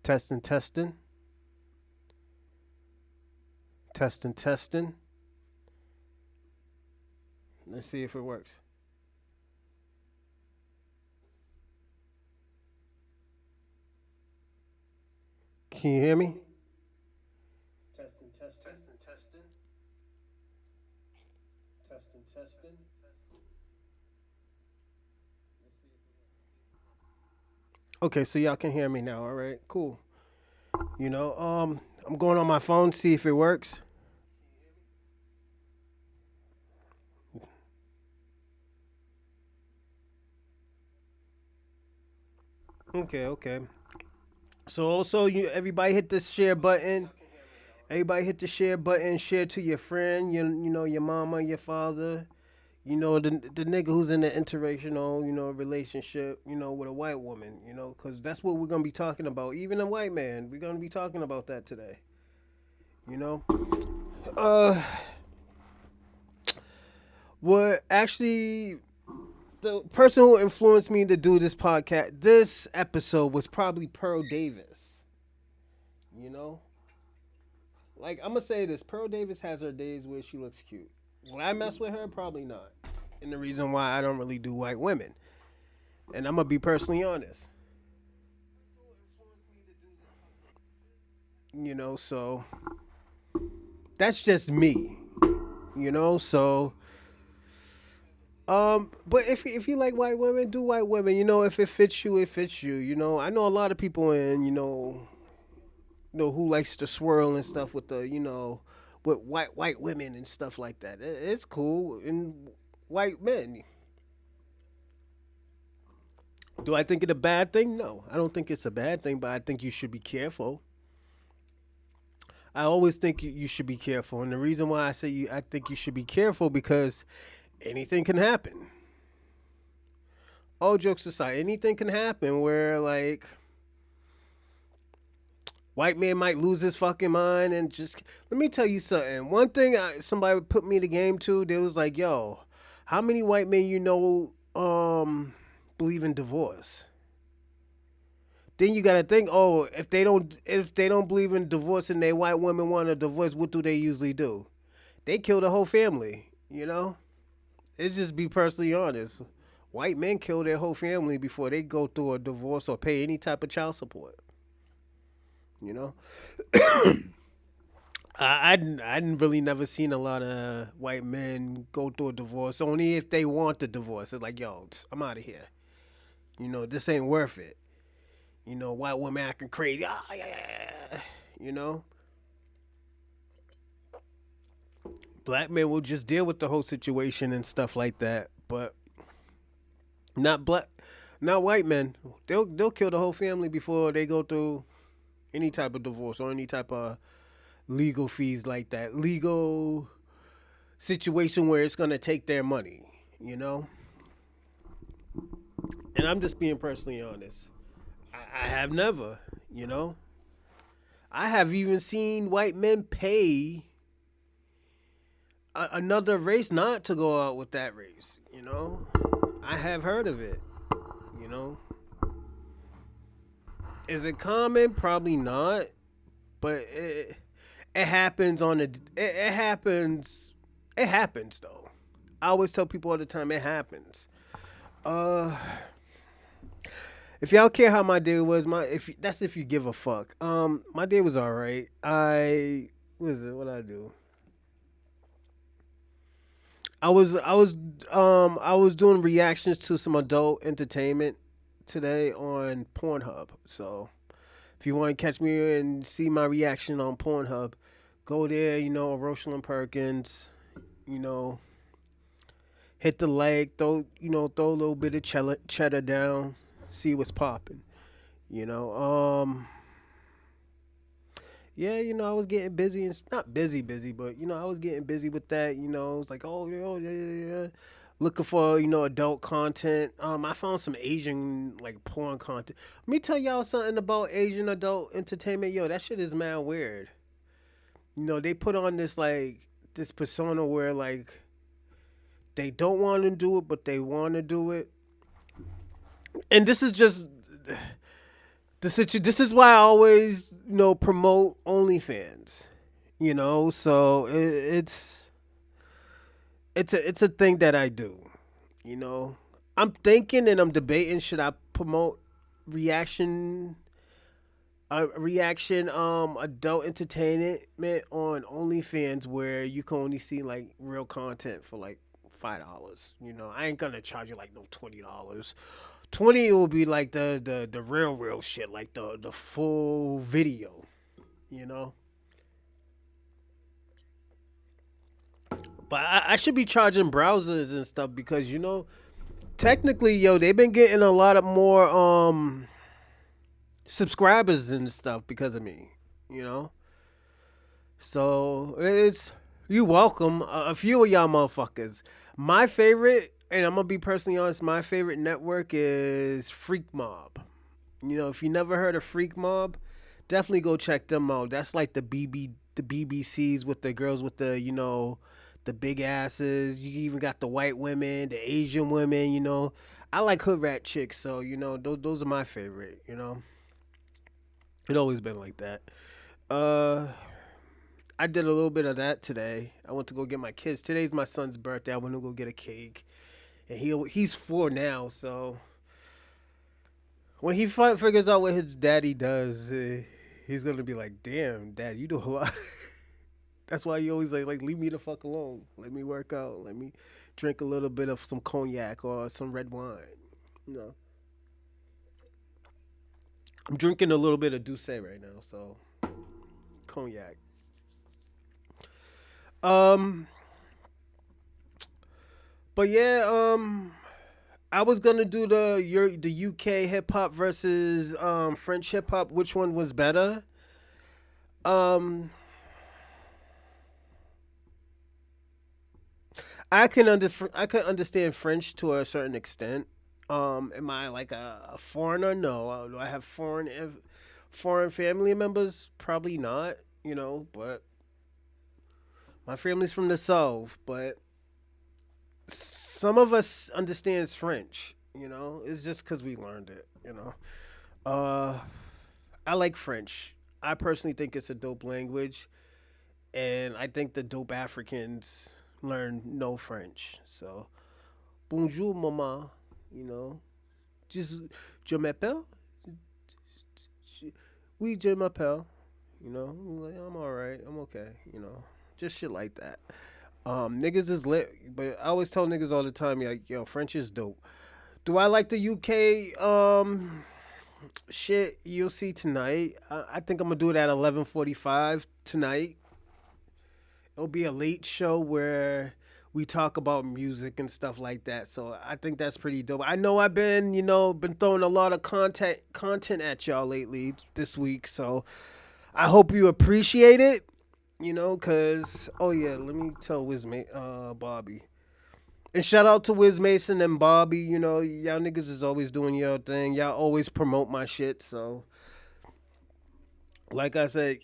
Testing, testing, testing, testing. Let's see if it works. Can you hear me? Testing, testing, testing, testing, testing. Okay, so y'all can hear me now. All right, cool. I'm going on my phone see if it works. Okay, okay. So also, everybody hit the share button. Everybody hit the share button. Share to your friend. Your mama, your father. The nigga who's in the interracial, relationship, with a white woman, because that's what we're gonna be talking about. Even a white man, we're gonna be talking about that today. You know, uh, what actually the person who influenced me to do this episode was probably Pearl Davis. You know, like I'm gonna say this, Pearl Davis has her days where she looks cute. Will I mess with her? Probably not. And the reason why I don't really do white women, and I'm gonna be personally honest. So that's just me. So but if you like white women, do white women. If it fits you, it fits you. I know a lot of people in who likes to swirl and stuff with the with white women and stuff like that. It's cool. And white men. Do I think it a bad thing? No, I don't think it's a bad thing, but I think you should be careful. I always think you should be careful, and the reason why I think you should be careful because anything can happen. All jokes aside, anything can happen where like white man might lose his fucking mind and just let me tell you something. One thing somebody put me in the game too. They was like, "Yo, how many white men believe in divorce?" Then you gotta think, oh, if they don't believe in divorce and they white women want a divorce, what do they usually do? They kill the whole family. It's just be personally honest. White men kill their whole family before they go through a divorce or pay any type of child support. You know, I didn't really never seen a lot of white men go through a divorce. Only if they want the divorce. It's like, yo, I'm out of here. This ain't worth it. White women acting crazy. Ah, yeah, yeah, yeah. You know, black men will just deal with the whole situation and stuff like that. But not black, not white men. They'll kill the whole family before they go through any type of divorce or any type of legal fees like that. Legal situation where it's gonna take their money. You know, and I'm just being personally honest. I have never. You know, I have even seen white men pay another race not to go out with that race. I have heard of it. You know, is it common? Probably not, but it happens it happens. It happens though. I always tell people all the time it happens. Uh, if y'all care how my day was, my if that's if you give a fuck. My day was all right. What is it? What I do? I was doing reactions to some adult entertainment today on Pornhub. So if you want to catch me and see my reaction on Pornhub, go there. Rosalind Perkins. You know, hit the leg, throw a little bit of cheddar down, see what's popping. You know, yeah, I was getting busy and not busy, busy, but I was getting busy with that. It was like, oh, yeah, yeah, yeah. Looking for adult content. I found some Asian like porn content. Let me tell y'all something about Asian adult entertainment. Yo, that shit is mad weird. They put on this persona where like they don't want to do it, but they want to do it. And this is just This is why I always promote OnlyFans. So it's a thing that I do. You know, I'm thinking and I'm debating, should I promote reaction reaction adult entertainment on OnlyFans, where you can only see like real content for like $5. I ain't gonna charge you like no $20. 20 will be like the real shit, like the full video, you know. But I should be charging browsers and stuff because technically, yo, they've been getting a lot of more subscribers and stuff because of me, you know. So it's you welcome. A few of y'all motherfuckers. My favorite, and I'm gonna be personally honest, my favorite network is Freak Mob. If you never heard of Freak Mob, definitely go check them out. That's like the BBCs with the girls with the big asses. You even got the white women, the Asian women. I like hood rat chicks, so those are my favorite. It always been like that. Uh, I did a little bit of that today. I went to go get my kids. Today's my son's birthday. I went to go get a cake, and he's 4 now. So when he figures out what his daddy does, he's gonna be like, "Damn, dad, you do a lot." That's why you always like leave me the fuck alone. Let me work out. Let me drink a little bit of some cognac or some red wine. You know, I'm drinking a little bit of Douce right now, so cognac. Um, but yeah, I was gonna do the UK hip hop versus French hip hop. Which one was better? Um, I can understand French to a certain extent. Am I like a foreigner? No. Do I have foreign family members? Probably not. But my family's from the south. But some of us understands French. It's just because we learned it. Uh, I like French. I personally think it's a dope language, and I think the dope Africans learn no French. So bonjour, mama. You know, just je m'appelle. Oui, je m'appelle. Like, I'm all right. I'm okay. Just shit like that. Niggas is lit, but I always tell niggas all the time, like, yo, French is dope. Do I like the UK? Shit, you'll see tonight. I think I'm gonna do it at 11:45 tonight. It'll be a late show where we talk about music and stuff like that. So I think that's pretty dope. I know I've been, been throwing a lot of content at y'all lately this week. So I hope you appreciate it. Cause oh yeah, let me tell Bobby. And shout out to Wiz Mason and Bobby. Y'all niggas is always doing your thing. Y'all always promote my shit. So like I said,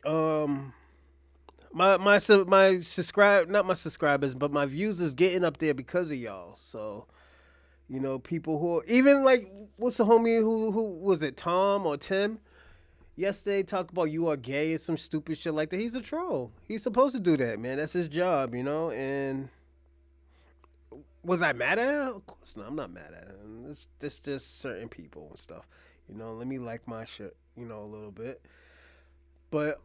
my subscribe not my subscribers, but my views is getting up there because of y'all. So people who even like what's the homie who was it, Tom or Tim? Yesterday talked about you are gay and some stupid shit like that. He's a troll. He's supposed to do that, man. That's his job. And was I mad at him? Of course not. I'm not mad at him. It's just certain people and stuff. Let me like my shit, a little bit. But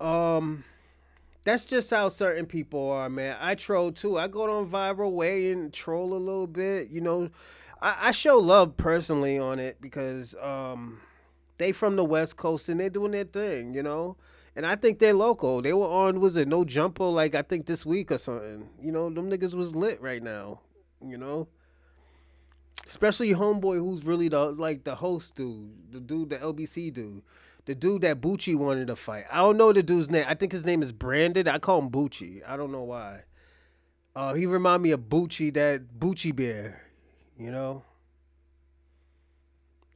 that's just how certain people are, man. I troll too. I go on viral way and troll a little bit. I show love personally on it because they from the West Coast and they're doing their thing, And I think they're local. They were on, was it No Jumper, like I think this week or something. Them niggas was lit right now, you know? Especially Homeboy, who's really the host dude, the dude, the LBC dude. The dude that Bucci wanted to fight. I don't know the dude's name. I think his name is Brandon. I call him Bucci. I don't know why. He remind me of Bucci, that Bucci bear, you know?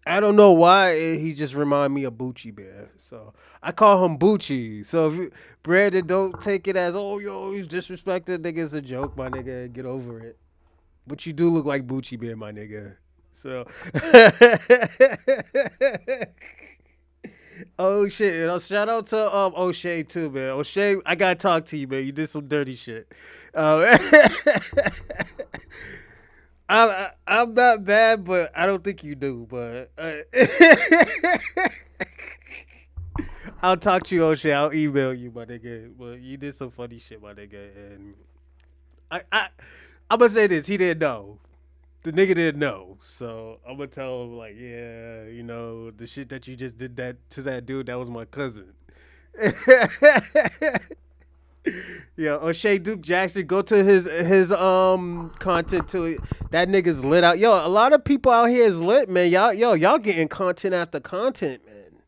I don't know why he just remind me of Bucci Bear. So I call him Bucci. So if Brandon, don't take it as, oh, yo, he's disrespected. Nigga, it's a joke, my nigga. Get over it. But you do look like Bucci Bear, my nigga. So Oh shit! Shout out to O'Shea too, man. O'Shea, I gotta talk to you, man. You did some dirty shit. Um, I'm not bad, but I don't think you do. But I'll talk to you, O'Shea. I'll email you, my nigga. But you did some funny shit, my nigga. And I I'm gonna say this: he didn't know. The nigga didn't know, so I'm gonna tell him like, yeah, the shit that you just did that to that dude, that was my cousin. Yeah, O'Shea Duke Jackson, go to his content to it. That nigga's lit out. Yo, a lot of people out here is lit, man. Y'all getting content after content, man.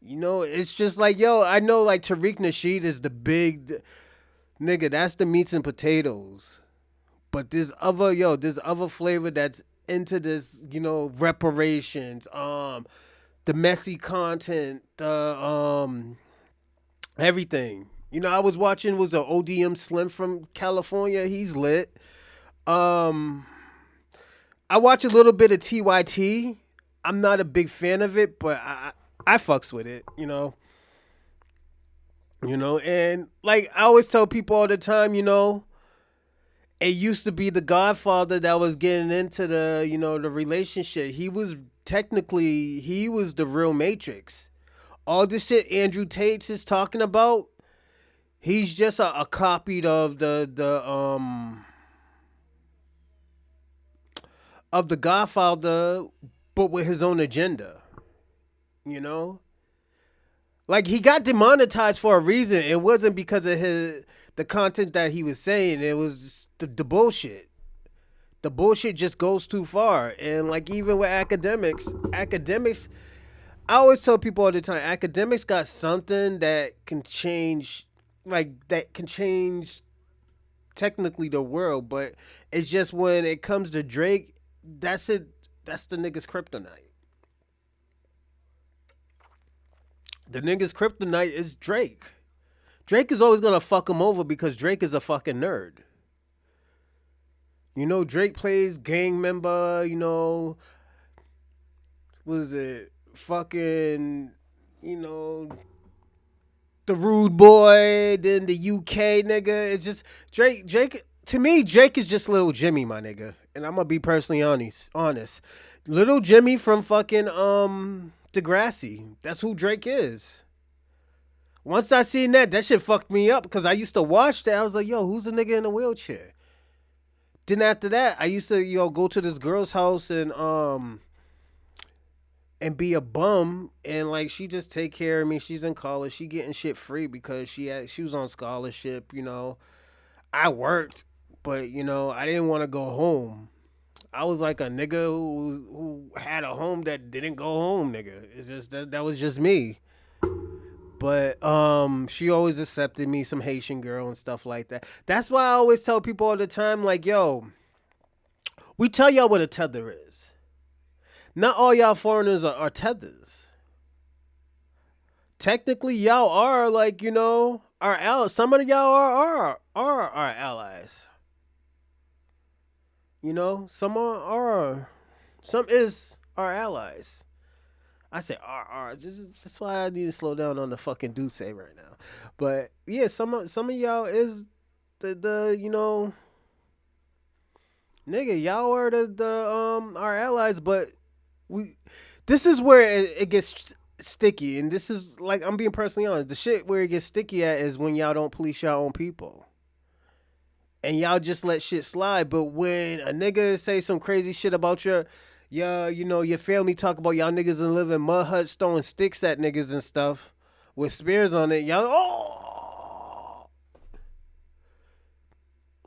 It's just like, yo, I know like Tariq Nasheed is the big nigga. That's the meats and potatoes. But there's other flavor that's into this, reparations, the messy content, the everything. I was watching was a ODM Slim from California. He's lit. Um, I watch a little bit of TYT. I'm not a big fan of it, but I fucks with it. And like I always tell people all the time, it used to be the Godfather that was getting into the relationship. He was the real Matrix. All the shit Andrew Tate is talking about, he's just a copy of the Godfather, but with his own agenda. You know, like he got demonetized for a reason. It wasn't because of the content that he was saying. It was just the bullshit. The bullshit just goes too far. And like even with academics, I always tell people all the time, academics got something that can change, technically the world, but it's just when it comes to Drake, that's it. That's the nigga's kryptonite. The nigga's kryptonite is Drake. Drake is always gonna fuck him over because Drake is a fucking nerd. Drake plays gang member. What is it? Fucking, you know, the rude boy. Then the UK nigga. It's just Drake. Drake to me, Drake is just little Jimmy, my nigga. And I'm gonna be personally honest. Honest, little Jimmy from fucking Degrassi. That's who Drake is. Once I seen that shit fucked me up because I used to watch that. I was like, yo, who's the nigga in the wheelchair? Then after that, I used to, go to this girl's house and be a bum, and like she just take care of me. She's in college. She getting shit free because she was on scholarship. I worked, but I didn't want to go home. I was like a nigga who had a home that didn't go home, nigga. It's just that was just me. But she always accepted me, some Haitian girl and stuff like that. That's why I always tell people all the time, like, yo, we tell y'all what a tether is. Not all y'all foreigners are tethers. Technically, y'all are like, our allies. Some of y'all are our allies. Some are some is our allies. I say R. That's why I need to slow down on the fucking do say right now. But yeah, some of y'all is the nigga, y'all are the our allies, but we this is where it gets sticky, and this is like I'm being personally honest. The shit where it gets sticky at is when y'all don't police your own people. And y'all just let shit slide. But when a nigga say some crazy shit about your family, talk about y'all niggas and live in mud huts throwing sticks at niggas and stuff with spears on it, y'all,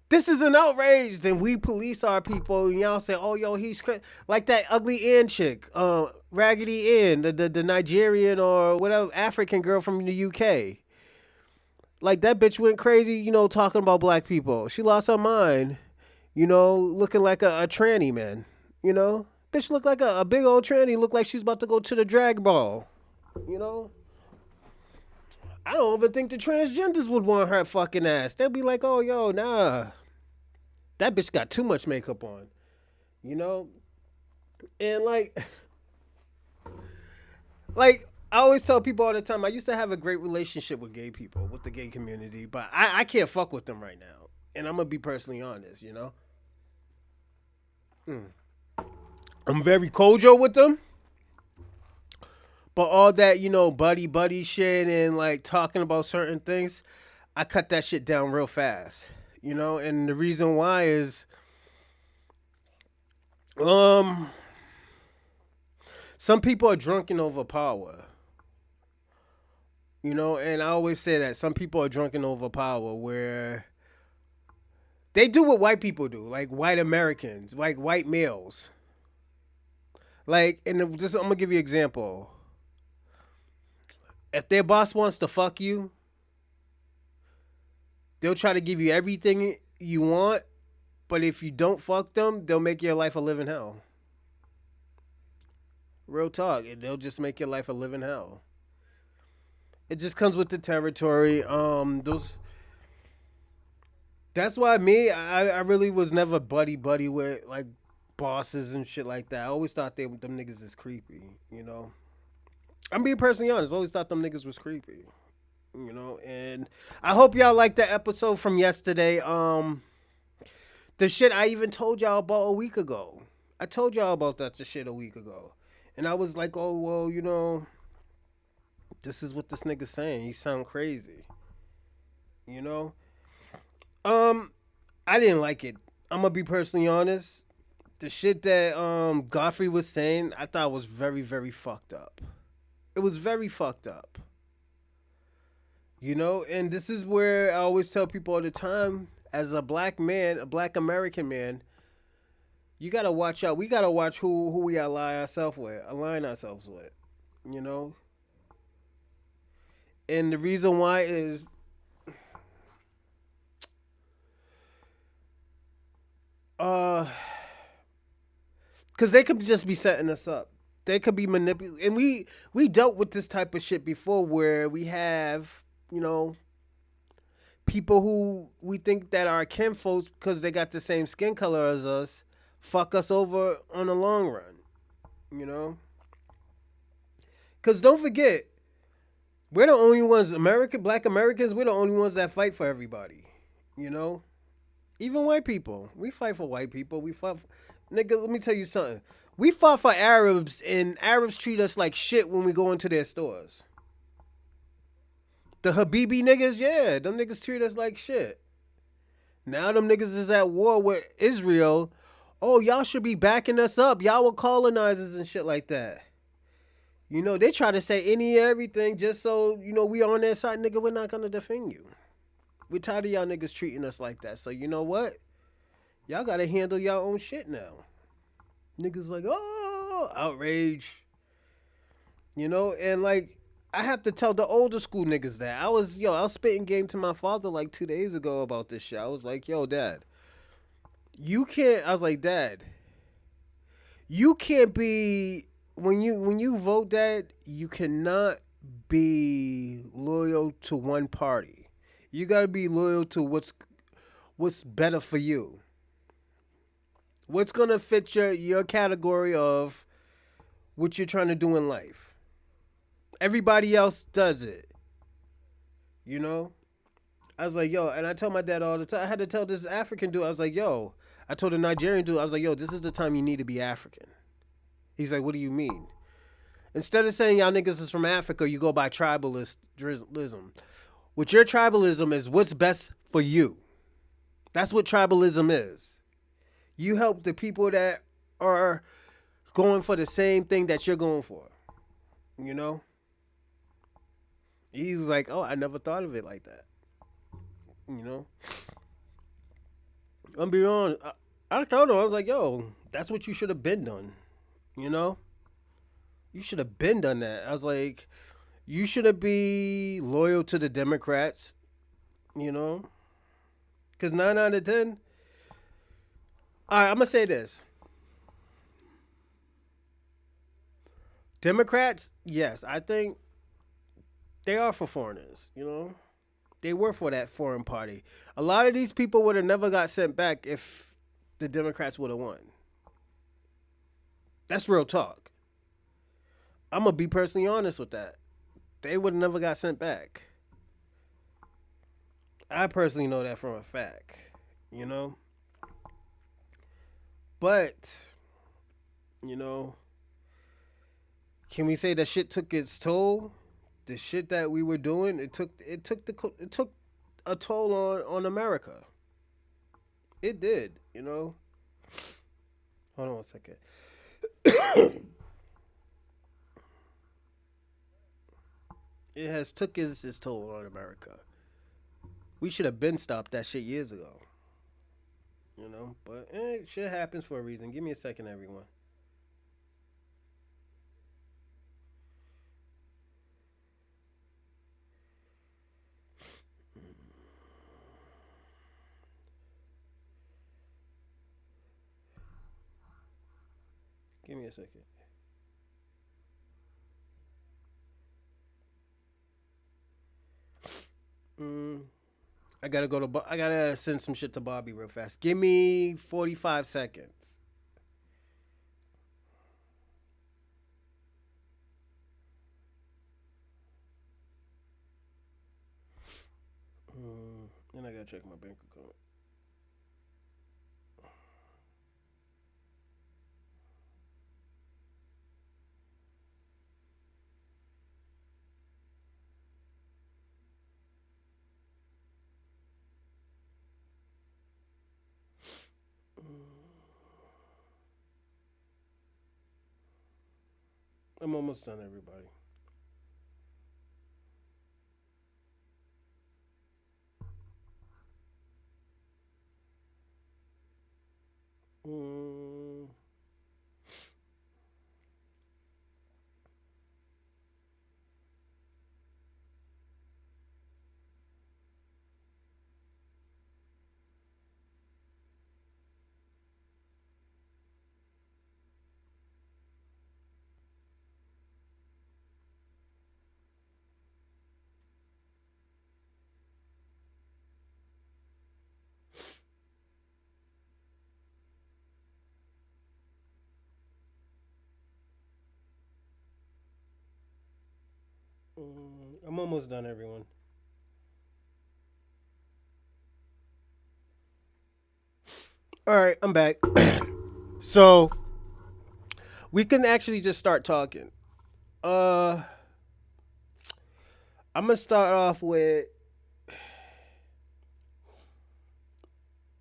this is an outrage. Then we police our people, and y'all say, oh, yo, he's crazy. Like that ugly Ann chick, Raggedy Ann, the Nigerian or whatever African girl from the UK. Like that bitch went crazy, talking about black people. She lost her mind, looking like a tranny, man. Bitch looked like a big old tranny, looked like she's about to go to the drag ball. You know? I don't even think the transgenders would want her fucking ass. They'll be like, oh, yo, nah. That bitch got too much makeup on. You know? And like I always tell people all the time. I used to have a great relationship with gay people, with the gay community, but I can't fuck with them right now. And I'm gonna be personally honest. Mm. I'm very cordial with them, but all that buddy buddy shit and like talking about certain things, I cut that shit down real fast. And the reason why is um some people are drunken over power. And I always say that some people are drunken over power where they do what white people do, like white Americans, like white males. Like, and just I'm gonna give you an example. If their boss wants to fuck you, they'll try to give you everything you want, but if you don't fuck them, they'll make your life a living hell. Real talk, they'll just make your life a living hell. It just comes with the territory. Those. That's why I really was never buddy buddy with like bosses and shit like that. I always thought them niggas is creepy. I'm being personally honest. I always thought them niggas was creepy. And I hope y'all liked the episode from yesterday. The shit I even told y'all about a week ago. I told y'all about the shit a week ago. And I was like, oh, well, this is what this nigga's saying. You sound crazy. You know? Um, I didn't like it. I'm gonna be personally honest. The shit that Godfrey was saying, I thought was very, very fucked up. It was very fucked up. And this is where I always tell people all the time, as a black man, a black American man, you gotta watch out. We gotta watch who we align ourselves with. You know? And the reason why is uh because they could just be setting us up. They could be manipulating, and we dealt with this type of shit before, where we have people who we think that are kinfolks because they got the same skin color as us, fuck us over on the long run. You know, because don't forget, we're the only ones, Black Americans. We're the only ones that fight for everybody. You know, even white people, we fight for white people. We fight, nigga. Let me tell you something. We fought for Arabs, and Arabs treat us like shit when we go into their stores. The Habibi niggas, yeah, them niggas treat us like shit. Now them niggas is at war with Israel. Oh, y'all should be backing us up. Y'all were colonizers and shit like that. They try to say any and everything just so, we on their side. Nigga, we're not going to defend you. We're tired of y'all niggas treating us like that. So you know what? Y'all got to handle y'all own shit now. Niggas like, oh, outrage. And like, I have to tell the older school niggas that. I was spitting game to my father like 2 days ago about this shit. I was like, yo, Dad, I was like, Dad, you can't be, when you vote, Dad, you cannot be loyal to one party. You got to be loyal to what's better for you. What's going to fit your category of what you're trying to do in life. Everybody else does it. I was like, yo, and I tell my dad all the time. I had to tell this African dude, I was like, yo, I told a Nigerian dude, I was like, yo, this is the time you need to be African. He's like, what do you mean? Instead of saying y'all niggas is from Africa, you go by tribalism. What your tribalism is what's best for you. That's what tribalism is. You help the people that are going for the same thing that you're going for. He was like, oh, I never thought of it like that. I'm be honest. I told him, I was like, yo, that's what you should have been done. You should have been done that. I was like, you should be loyal to the Democrats. Because 9 out of 10. All right, I'm going to say this. Democrats, yes, I think they are for foreigners, They were for that foreign party. A lot of these people would have never got sent back if the Democrats would have won. That's real talk. I'm gonna be personally honest with that. They would have never got sent back. I personally know that from a fact. You know, but you know, can we say that shit took its toll? The shit that we were doing, it took a toll on America. It did. You know. Hold on one second. It has took its toll on America. We should have been stopped that shit years ago. You know, but shit happens for a reason. Give me a second, everyone. Give me a second. Mm, I gotta go to. I gotta send some shit to Bobby real fast. Give me 45 seconds. Then I gotta check my bank account. I'm almost done, everybody. Mm, I'm almost done, everyone. All right, I'm back. So we can actually just start talking. Uh, I'm gonna start off with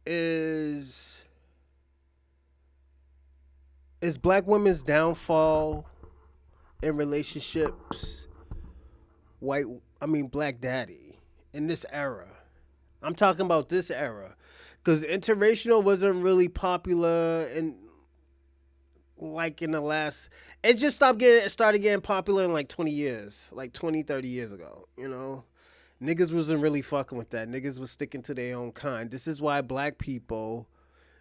is is black women's downfall in relationships white I mean black daddy in this era. I'm talking about this era cuz interracial wasn't really popular in like in the last it just started getting popular in like 20 years, like 20, 30 years ago, you know. Niggas wasn't really fucking with that. Niggas was sticking to their own kind. This is why black people,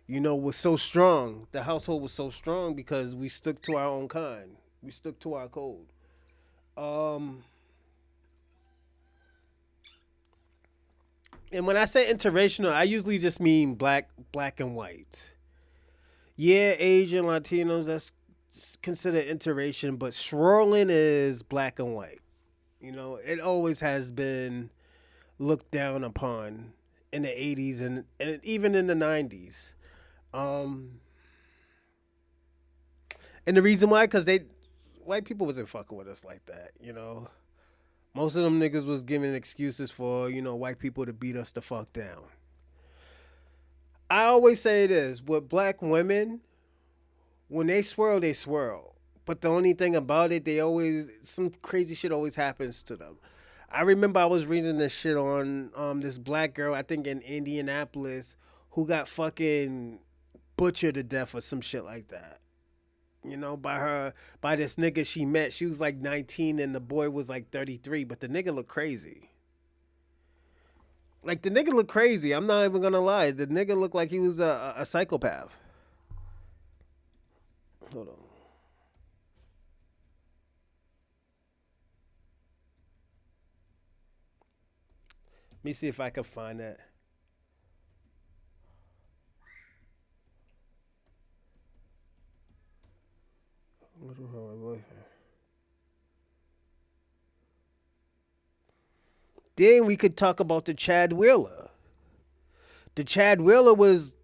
you know, was so strong. The household was so strong because we stuck to our own kind. We stuck to our code. Um, and when I say interracial, I usually just mean black and white. Yeah, Asian, Latinos, that's considered interracial, but swirling is black and white. You know, it always has been looked down upon in the 80s and even in the 90s. Um, and the reason why, because white people wasn't fucking with us like that, you know. Most of them niggas was giving excuses for, you know, white people to beat us the fuck down. I always say this with black women, when they swirl. But the only thing about it, they always, some crazy shit always happens to them. I remember I was reading this shit on this black girl, I think in Indianapolis, who got fucking butchered to death or some shit like that. You know, by this nigga she met. She was like 19 and the boy was like 33, but the nigga looked crazy. Like the nigga looked crazy. I'm not even gonna lie. The nigga looked like he was a psychopath. Hold on. Let me see if I can find that. Then we could talk about the Chad Wheeler. The Chad Wheeler was,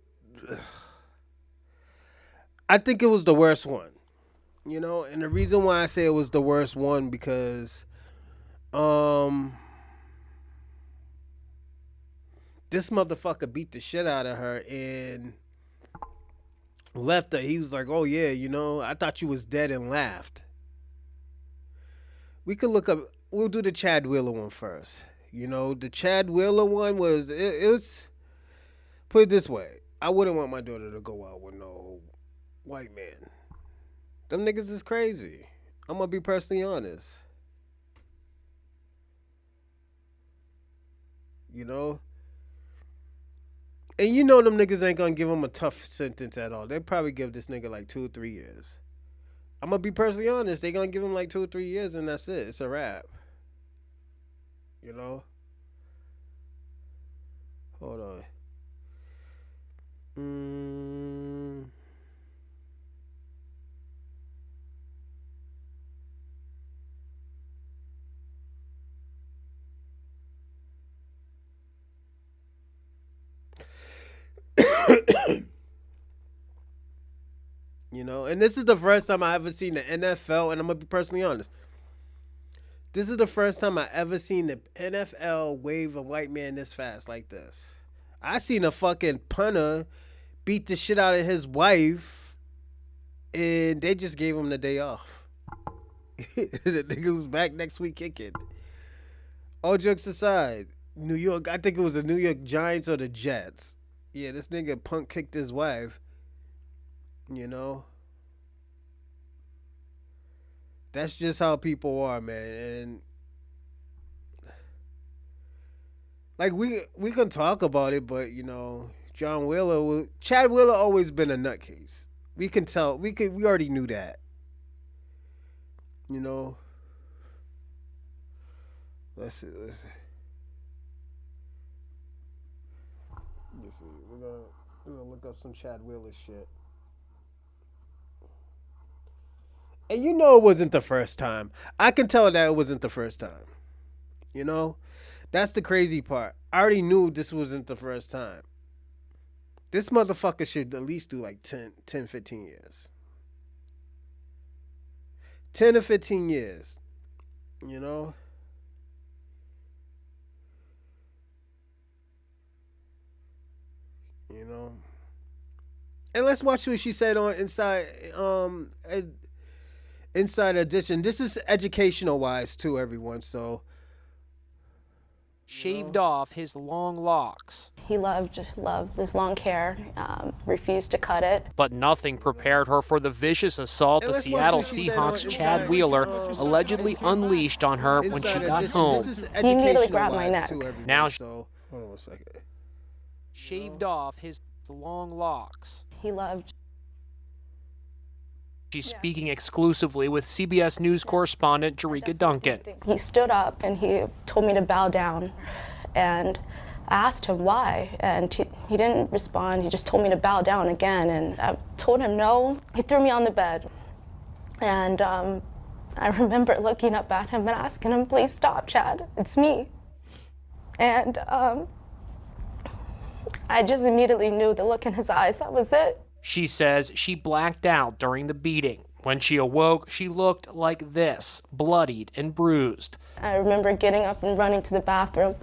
I think it was the worst one. You know, and the reason why I say it was the worst one because this motherfucker beat the shit out of her and left her. He was like, "Oh yeah, you know, I thought you was dead," and laughed. We could look up. We'll do the Chad Wheeler one first. You know, the Chad Wheeler one was it was. Put it this way, I wouldn't want my daughter to go out with no white man. Them niggas is crazy. I'm gonna be personally honest. You know? And you know them niggas ain't gonna give him a tough sentence at all. They probably give this nigga like 2 or 3 years. I'm gonna be personally honest. They gonna give him like 2 or 3 years and that's it. It's a wrap. You know? Hold on. You know, and this is the first time I ever seen the NFL, and I'm gonna be personally honest. This is the first time I ever seen the NFL wave a white man this fast like this. I seen a fucking punter beat the shit out of his wife, and they just gave him the day off. The nigga was back next week kicking. All jokes aside, New York, I think it was the New York Giants or the Jets. Yeah, this nigga punk kicked his wife. You know? That's just how people are, man. And like we can talk about it, but you know, Chad Wheeler always been a nutcase. We can tell. We already knew that. You know. Let's see. Let me see. We're gonna look up some Chad Wheeler shit. And you know it wasn't the first time. I can tell that it wasn't the first time. You know? That's the crazy part. I already knew this wasn't the first time. This motherfucker should at least do like 10, 15 years. 10 or 15 years. You know? You know? And let's watch what she said on Inside Edition. This is educational wise too, everyone. So shaved off his long locks. He loved his long hair, refused to cut it. But nothing prepared her for the vicious assault the Seattle Seahawks' Chad Wheeler allegedly unleashed on her when she got home. He immediately grabbed my neck. Now, hold on 1 second. Shaved off his long locks. He loved. She's speaking exclusively with CBS News correspondent Jerika Duncan. He stood up and he told me to bow down, and I asked him why, and he didn't respond. He just told me to bow down again, and I told him no. He threw me on the bed, and I remember looking up at him and asking him, "Please stop, Chad, it's me." And I just immediately knew the look in his eyes, that was it. She says she blacked out during the beating. When she awoke, she looked like this, bloodied and bruised. I remember getting up and running to the bathroom.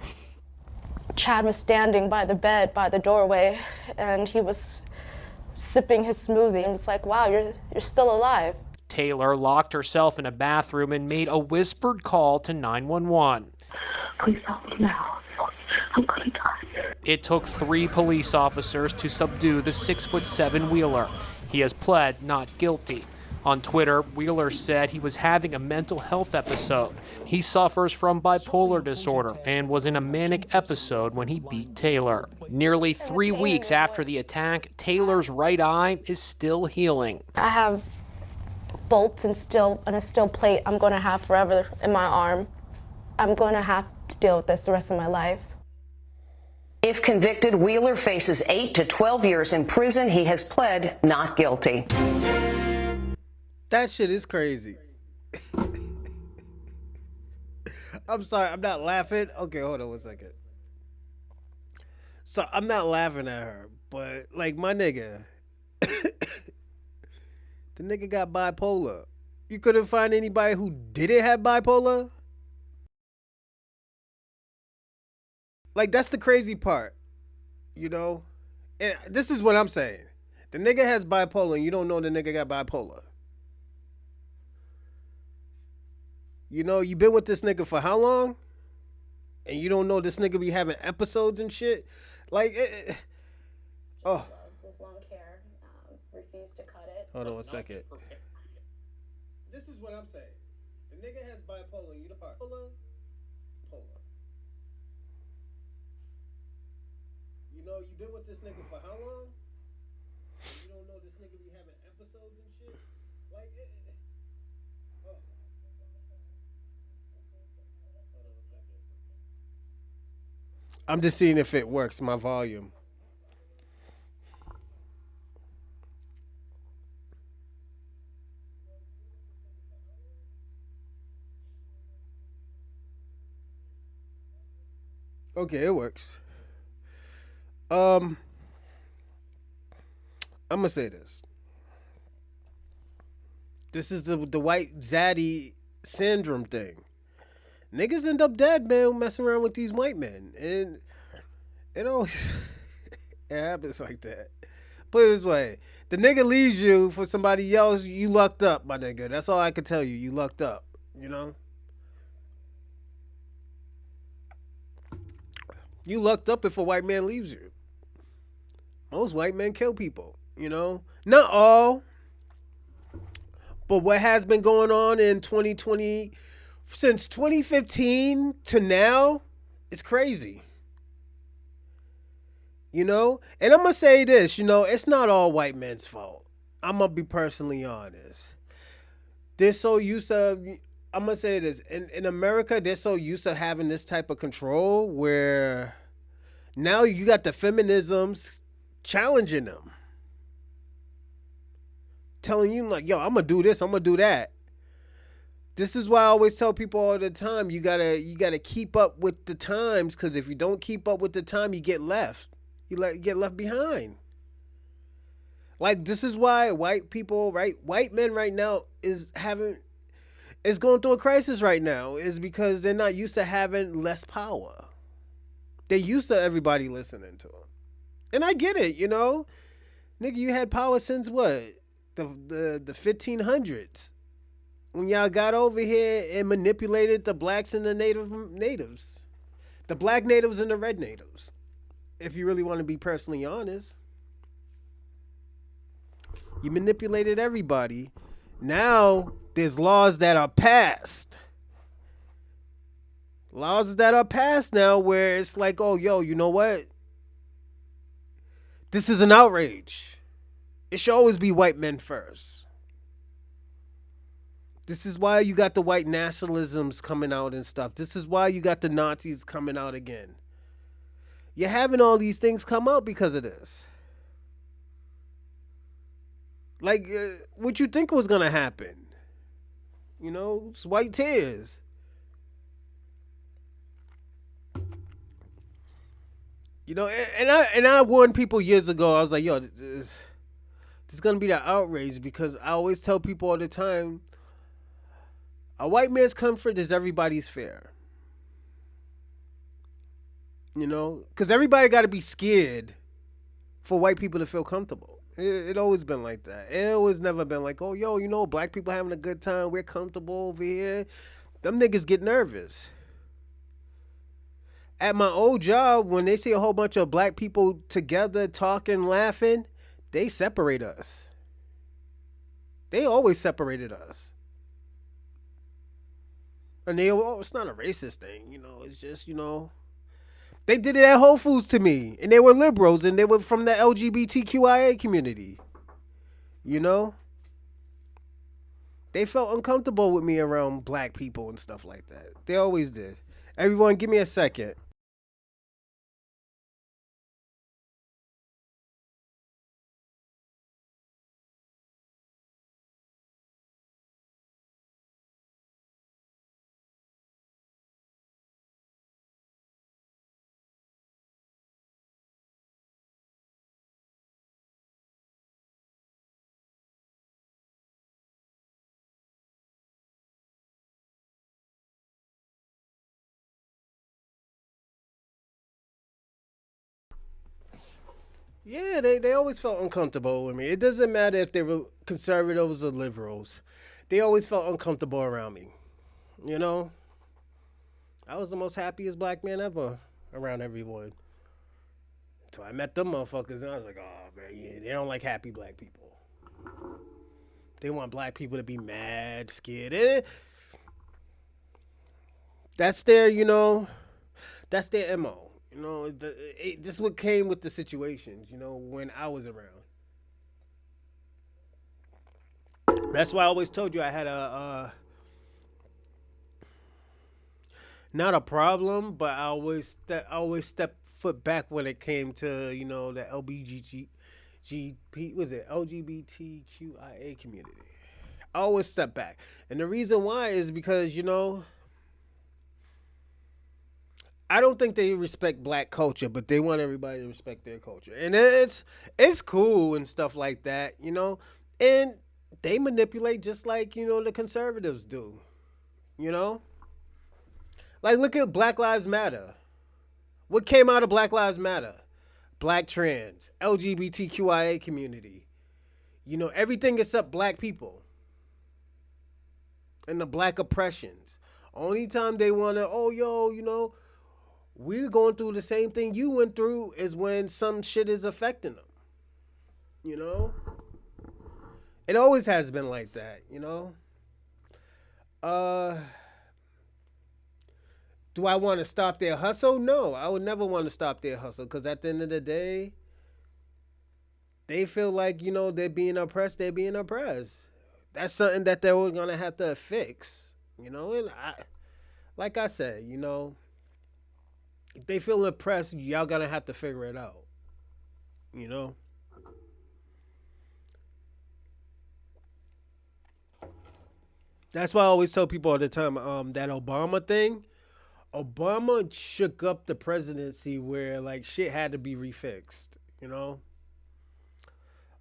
Chad was standing by the bed, by the doorway, and he was sipping his smoothie and was like, "Wow, you're still alive." Taylor locked herself in a bathroom and made a whispered call to 911. "Please help me now. I'm gonna die." It took 3 police officers to subdue the 6'7" Wheeler. He has pled not guilty. On Twitter, Wheeler said he was having a mental health episode. He suffers from bipolar disorder and was in a manic episode when he beat Taylor. Nearly 3 weeks after the attack, Taylor's right eye is still healing. I have bolts and a steel plate I'm going to have forever in my arm. I'm going to have to deal with this the rest of my life. If convicted, Wheeler faces 8 to 12 years in prison. He has pled not guilty. That shit is crazy. I'm sorry, I'm not laughing. Okay, hold on 1 second. So I'm not laughing at her, but like my nigga, the nigga got bipolar. You couldn't find anybody who didn't have bipolar? Like that's the crazy part, you know? And this is what I'm saying. The nigga has bipolar and you don't know the nigga got bipolar. You know, you been with this nigga for how long? And you don't know this nigga be having episodes and shit? Like, oh. This long hair, refused to cut it. Hold on 1 second. This is what I'm saying. The nigga has bipolar and you don't bipolar? Polar. You know, you been with this nigga for how long? And you don't know this nigga be having episodes and shit? Like, oh. Hold on 1 second. I'm just seeing if it works, my volume. Okay, it works. I'm gonna say this. This is the white zaddy syndrome thing. Niggas end up dead, man, messing around with these white men, and it always it happens like that. Put it this way: the nigga leaves you for somebody else. You lucked up, my nigga. That's all I can tell you. You lucked up. You know. You lucked up if a white man leaves you. Most white men kill people, you know? Not all. But what has been going on in 2020, since 2015 to now, is crazy. You know? And I'm going to say this, you know, it's not all white men's fault. I'm going to be personally honest. They're so used to, I'm going to say this, in America, they're so used to having this type of control where now you got the feminisms challenging them, telling you like, yo, I'm gonna do this, I'm gonna do that. This is why I always tell people all the time, you gotta keep up with the times, because if you don't keep up with the time, you get left. Get left behind. Like, this is why white people, right, white men right now is going through a crisis right now, is because they're not used to having less power. They're used to everybody listening to them. And I get it, you know? Nigga, you had power since what? The 1500s. When y'all got over here and manipulated the blacks and the natives. The black natives and the red natives. If you really want to be personally honest. You manipulated everybody. Now, there's laws that are passed. Laws that are passed now where it's like, oh, yo, you know what? This is an outrage. It should always be white men first. This is why you got the white nationalisms coming out and stuff. This is why you got the Nazis coming out again. You're having all these things come out because of this. Like, what you think was going to happen? You know, it's white tears. You know, and I warned people years ago. I was like, yo, this is gonna be that outrage, because I always tell people all the time, a white man's comfort is everybody's fear. You know, because everybody got to be scared for white people to feel comfortable. It always been like that. It always never been like, oh, yo, you know, black people having a good time. We're comfortable over here. Them niggas get nervous. At my old job, when they see a whole bunch of black people together talking, laughing, they separate us. They always separated us. And they, oh, it's not a racist thing, you know, it's just, you know. They did it at Whole Foods to me, and they were liberals, and they were from the LGBTQIA community. You know? They felt uncomfortable with me around black people and stuff like that. They always did. Everyone, give me a second. Yeah, they always felt uncomfortable with me. It doesn't matter if they were conservatives or liberals. They always felt uncomfortable around me. You know, I was the most happiest black man ever around everyone. So I met them motherfuckers and I was like, oh man, yeah, they don't like happy black people. They want black people to be mad, scared. That's their, that's their MO. This is what came with the situations, when I was around. That's why I always told you I had not a problem, but I always step foot back when it came to the LGBTQIA community. I always step back, and the reason why is because I don't think they respect black culture, but they want everybody to respect their culture, and it's cool and stuff like that, and they manipulate just like the conservatives do, like look at Black Lives Matter. What came out of Black Lives Matter? Black trans, LGBTQIA community, everything except black people and the black oppressions. Only time they want to, we're going through the same thing you went through is when some shit is affecting them. It always has been like that, Do I want to stop their hustle? No, I would never want to stop their hustle because at the end of the day, they feel like, they're being oppressed, That's something that they're going to have to fix, and like I said, if they feel oppressed, y'all going to have to figure it out, That's why I always tell people all the time, that Obama thing, Obama shook up the presidency where like shit had to be refixed,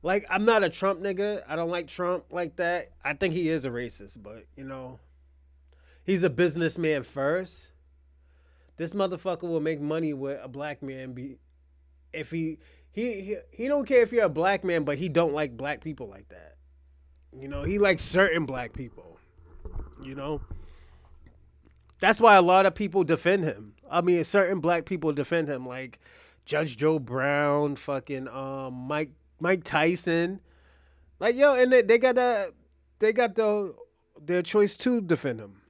Like I'm not a Trump nigga. I don't like Trump like that. I think he is a racist, but he's a businessman first. This motherfucker will make money with a black man if he don't care if you're a black man, but he don't like black people like that. He likes certain black people. That's why a lot of people defend him. I mean, certain black people defend him, like Judge Joe Brown, fucking Mike Tyson, like and they got their choice to defend him.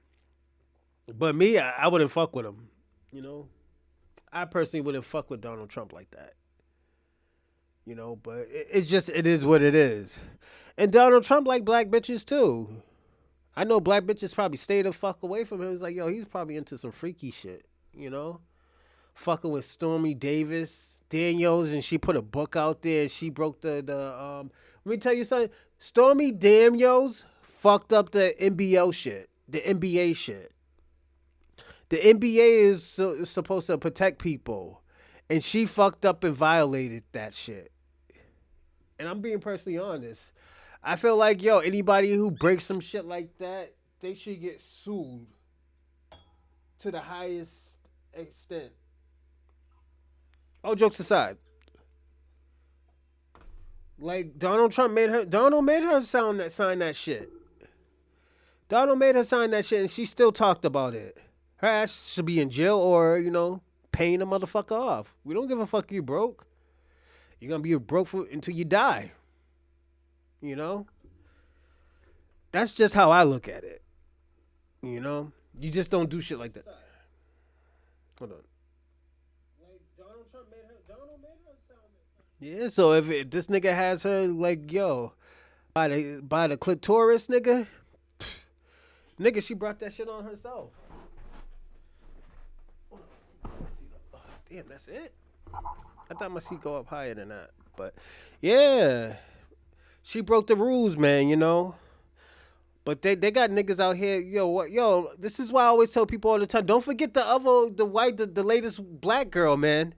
But me, I wouldn't fuck with him. I personally wouldn't fuck with Donald Trump like that. But it is what it is. And Donald Trump like black bitches too. I know black bitches probably stay the fuck away from him. It's like, he's probably into some freaky shit, Fucking with Stormy Daniels, and she put a book out there. And she broke the let me tell you something. Stormy Daniels fucked up the NBA shit. The NBA shit. The NBA is supposed to protect people, and she fucked up and violated that shit. And I'm being personally honest. I feel like, anybody who breaks some shit like that, they should get sued to the highest extent. All jokes aside. Like, Donald made her sign that shit. Donald made her sign that shit, and she still talked about it. Her ass should be in jail or, paying a motherfucker off. We don't give a fuck you broke. You're going to be broke until you die. That's just how I look at it. You just don't do shit like that. Hold on. Like Donald made her sound. Yeah, so if this nigga has her like, by the clitoris, nigga, she brought that shit on herself. Damn, that's it? I thought my seat go up higher than that. But yeah. She broke the rules, man, But they got niggas out here, this is why I always tell people all the time, don't forget the latest black girl, man.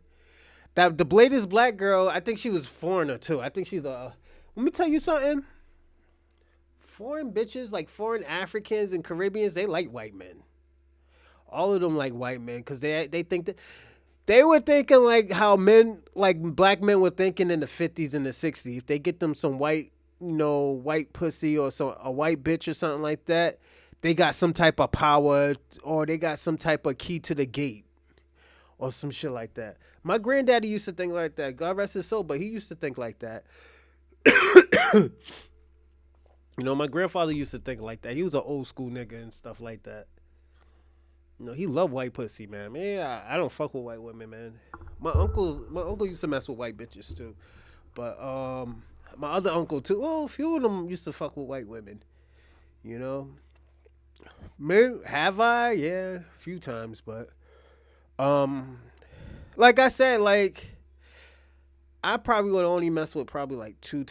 The latest black girl, I think she was foreigner too. I think she's let me tell you something. Foreign bitches, like foreign Africans and Caribbeans, they like white men. All of them like white men because they think that They were thinking like how black men were thinking in the 50s and the 60s. If they get them some white pussy or a white bitch or something like that, they got some type of power or they got some type of key to the gate or some shit like that. My granddaddy used to think like that. God rest his soul, but he used to think like that. My grandfather used to think like that. He was an old school nigga and stuff like that. He loved white pussy, man. I don't fuck with white women, man. My uncle used to mess with white bitches too, but my other uncle too. Well, a few of them used to fuck with white women. Me, have I? Yeah, a few times, but like I said, like I probably would only mess with probably like two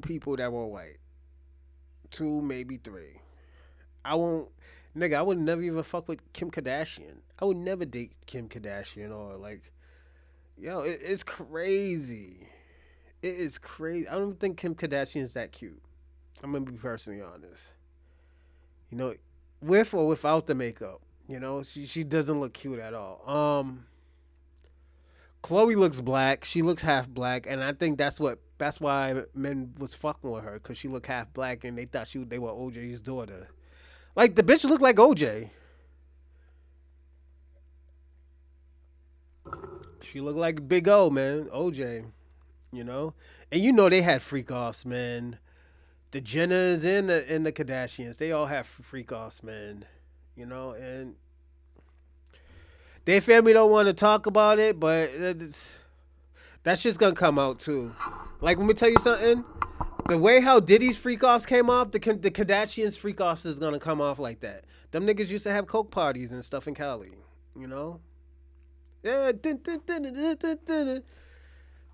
people that were white, two maybe three. I won't. Nigga, I would never even fuck with Kim Kardashian. I would never date Kim Kardashian or it's crazy. It is crazy. I don't think Kim Kardashian is that cute. I'm gonna be personally honest. With or without the makeup, she doesn't look cute at all. Chloe looks black. She looks half black, and I think that's why men was fucking with her because she looked half black and they thought they were OJ's daughter. Like, the bitch looked like OJ. She looked like Big O, man. OJ. And they had freak offs, man. The Jenners and the Kardashians, they all have freak offs, man. And their family don't want to talk about it, but that's just gonna come out too. Like, let me tell you something. The way how Diddy's freak offs came off, the Kardashians freak offs is gonna come off like that. Them niggas used to have coke parties and stuff in Cali, Yeah,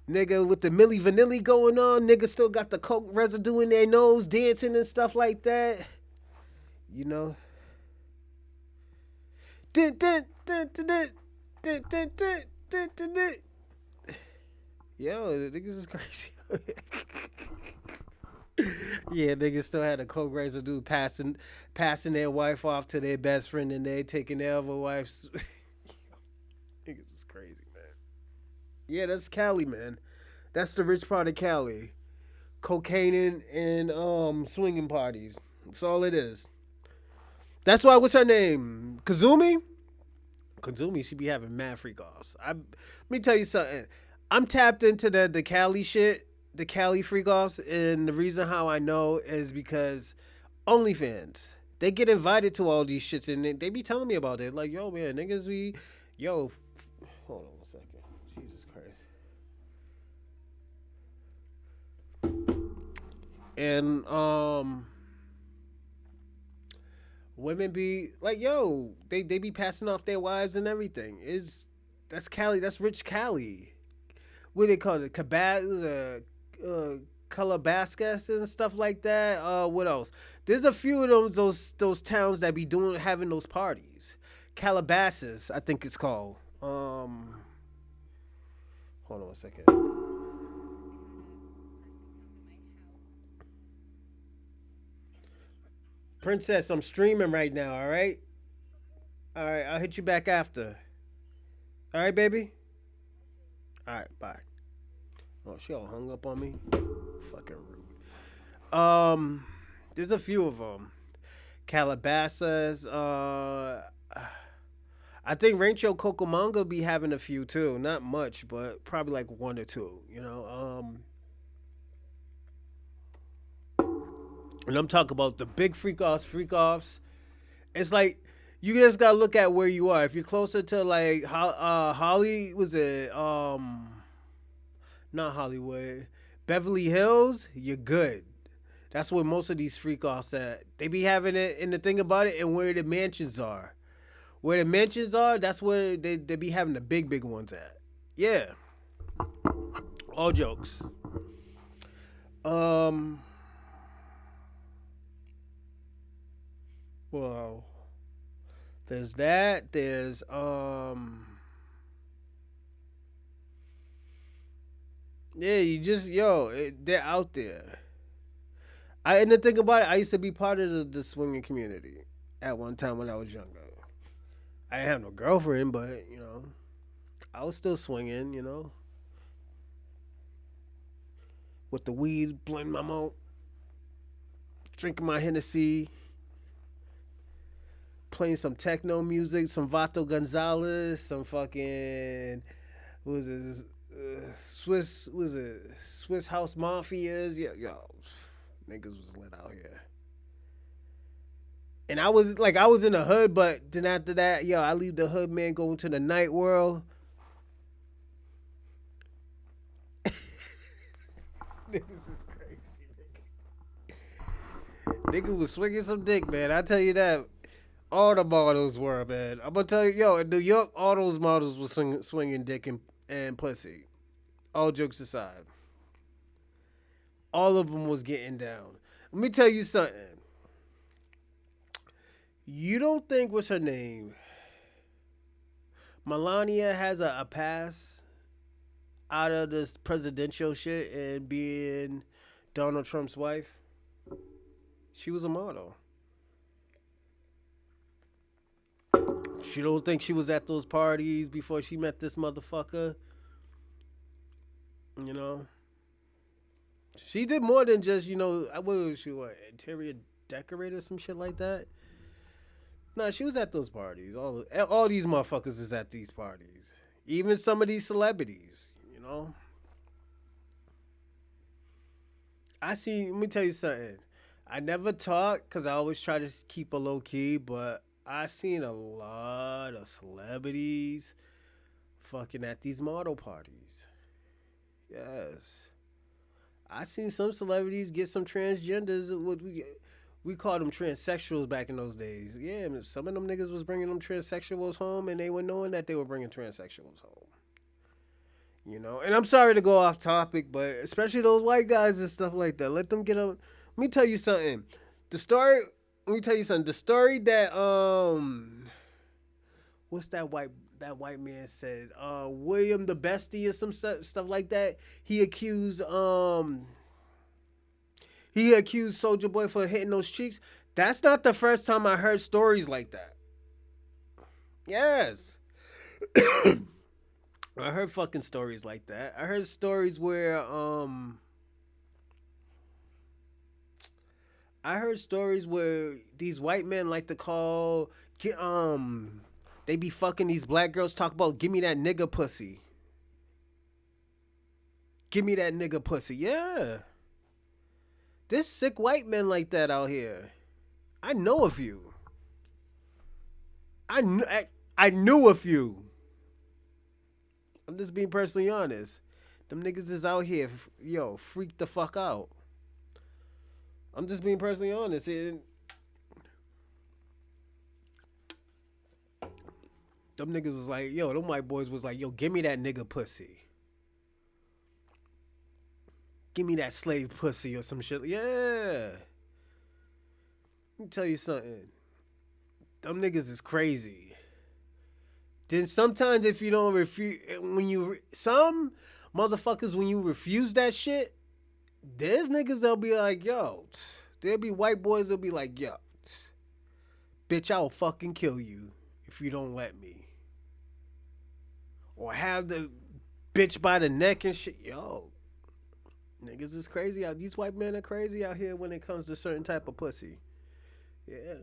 nigga with the Milli Vanilli going on, nigga still got the coke residue in their nose, dancing and stuff like that. Yo, the niggas is crazy. Yeah, niggas still had a coke residue passing their wife off to their best friend and they taking their other wife's. Niggas is crazy, man. Yeah, that's Cali, man. That's the rich part of Cali. Cocaine and swinging parties. That's all it is. That's why, what's her name? Kazumi? Kazumi should be having mad freak offs. Let me tell you something. I'm tapped into the Cali shit. The Cali freak offs, and the reason how I know is because OnlyFans, they get invited to all these shits and they be telling me about it. Like, yo, man, niggas hold on a second. Jesus Christ. And women be like, yo, they be passing off their wives and everything. That's Cali, that's rich Cali. What do they call it? Calabasas and stuff like that. What else? There's a few of those towns that be having those parties. Calabasas, I think it's called. Hold on a second. Princess, I'm streaming right now. All right. I'll hit you back after. All right, baby. All right, bye. Oh, she all hung up on me. Fucking rude. There's a few of them. Calabasas. I think Rancho Cucamonga be having a few too. Not much, but probably like one or two. And I'm talking about the big freak offs. It's like you just gotta look at where you are. If you're closer to like Holly, was it not Hollywood, Beverly Hills, you're good. That's where most of these freak offs at. They be having it, and the thing about it, and where the mansions are. Where the mansions are, that's where they be having the big ones at. Yeah. All jokes. Well, there's that. There's yeah, they're out there. And the thing about it, I used to be part of the swinging community at one time when I was younger. I didn't have no girlfriend, but I was still swinging. With the weed, blowing my mouth, drinking my Hennessy, playing some techno music, some Vato Gonzalez, some fucking what was it? Swiss House Mafias? Yeah, yo, niggas was lit out here. And I was in the hood, but then after that, yo, I leave the hood, man, going to the night world. Niggas is crazy, nigga. Nigga was swinging some dick, man. I tell you that. All the models were, man. I'm gonna tell you, yo, in New York, all those models were swinging dick and pussy. All jokes aside. All of them was getting down. Let me tell you something. You don't think, what's her name? Melania has a pass out of this presidential shit and being Donald Trump's wife? She was a model. She don't think she was at those parties before she met this motherfucker? She did more than just, what was she, interior decorator, some shit like that? Nah, she was at those parties. All these motherfuckers is at these parties. Even some of these celebrities, let me tell you something. I never talk because I always try to keep a low key, but I seen a lot of celebrities fucking at these model parties. Yes. I seen some celebrities get some transgenders. What we called them transsexuals back in those days. Yeah, some of them niggas was bringing them transsexuals home, and they were knowing that they were bringing transsexuals home. And I'm sorry to go off topic, but especially those white guys and stuff like that. Let them get up. Let me tell you something. The story that what's that white man said? William the Bestie or some stuff like that. He accused Soulja Boy for hitting those cheeks. That's not the first time I heard stories like that. Yes. I heard fucking stories like that. I heard stories where these white men like to call they be fucking these black girls, talk about give me that nigga pussy. Give me that nigga pussy. Yeah. There's sick white men like that out here. I know a few. I knew a few. I'm just being personally honest. Them niggas is out here, freak the fuck out. I'm just being personally honest. Them niggas was like, them white boys was like, give me that nigga pussy. Give me that slave pussy or some shit. Yeah. Let me tell you something. Them niggas is crazy. Then sometimes if you don't refuse, some motherfuckers, when you refuse that shit, there's niggas that'll be like, there'll be white boys that'll be like, bitch, I'll fucking kill you if you don't let me. Or have the bitch by the neck and shit. Niggas is crazy out. These white men are crazy out here when it comes to certain type of pussy. Yeah.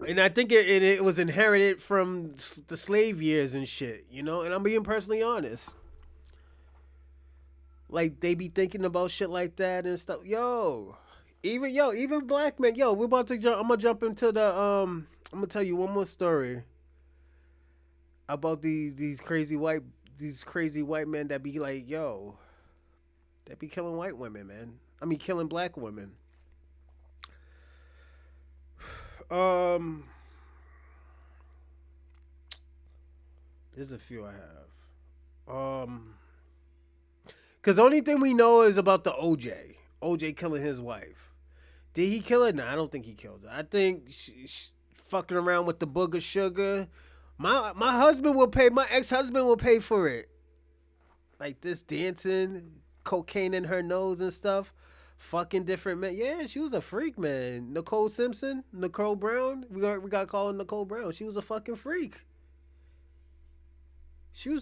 And I think it was inherited from the slave years and shit, and I'm being personally honest. Like, they be thinking about shit like that and stuff. Even black men. We're about to jump. I'm gonna jump into the I'm gonna tell you one more story about these crazy white men that be like, that be killing white women, man. I mean, killing black women. There's a few I have. Cause the only thing we know is about the OJ killing his wife. Did he kill her? No, I don't think he killed her. I think she's fucking around with the booger sugar. My ex-husband will pay for it. Like this dancing, cocaine in her nose and stuff. fucking different men. Yeah, she was a freak, man. Nicole Simpson, Nicole Brown. We got to call her Nicole Brown. She was a fucking freak.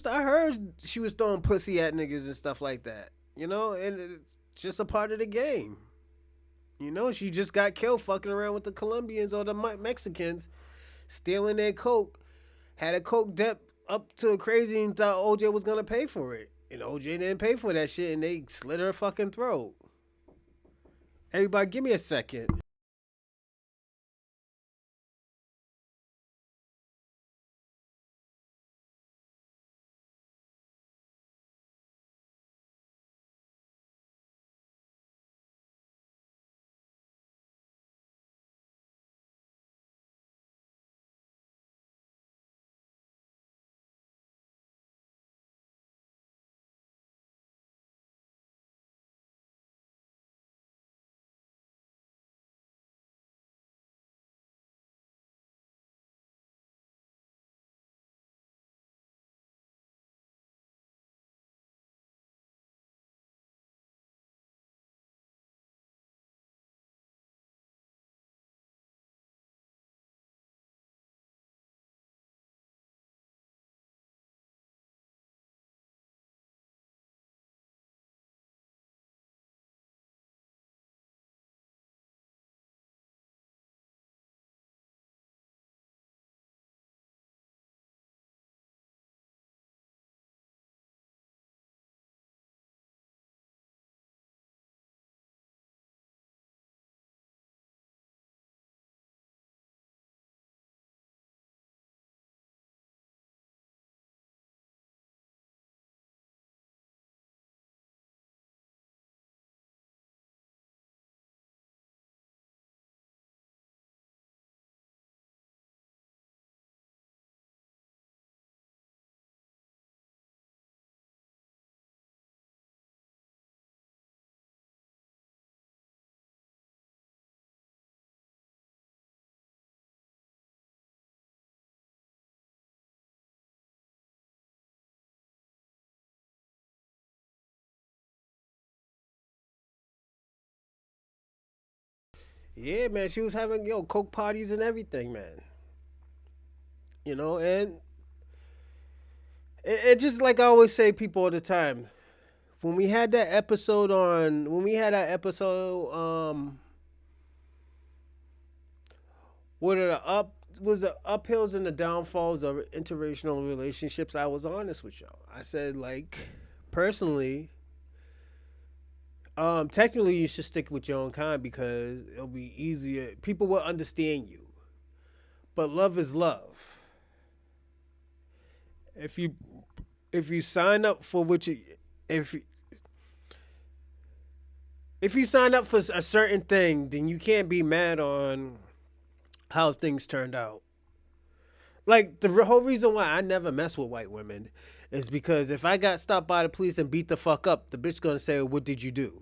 I heard she was throwing pussy at niggas and stuff like that. You know, and it's just a part of the game. You know, she just got killed fucking around with the Colombians or the Mexicans, stealing their coke. Had a coke debt up to crazy and thought OJ was gonna pay for it. And OJ didn't pay for that shit, and they slit her fucking throat. Everybody, give me a second. Yeah, man, she was having coke parties and everything, man. You know, and it just like I always say, people all the time. When we had that episode, what are the uphills and the downfalls of interracial relationships? I was honest with y'all. I said, like, personally, technically you should stick with your own kind because it'll be easier. People will understand you. But love is love. If you sign up for what you if if you sign up for a certain thing, then you can't be mad on how things turned out. Like the whole reason why I never mess with white women is because if I got stopped by the police and beat the fuck up, the bitch gonna say, "What did you do?"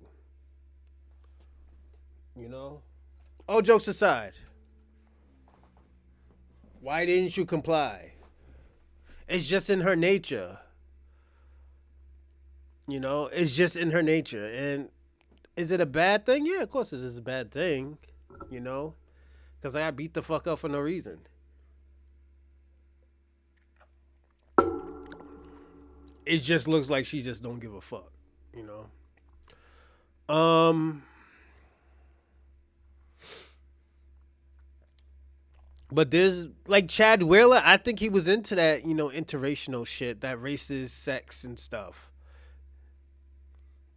You know. All jokes aside, why didn't you comply? It's just in her nature. You know, it's just in her nature. And is it a bad thing? Yeah, of course it is a bad thing. You know, because I got beat the fuck up for no reason. It just looks like she just don't give a fuck. You know. But there's like Chad Wheeler. I think he was into that, interracial shit, that racist sex and stuff.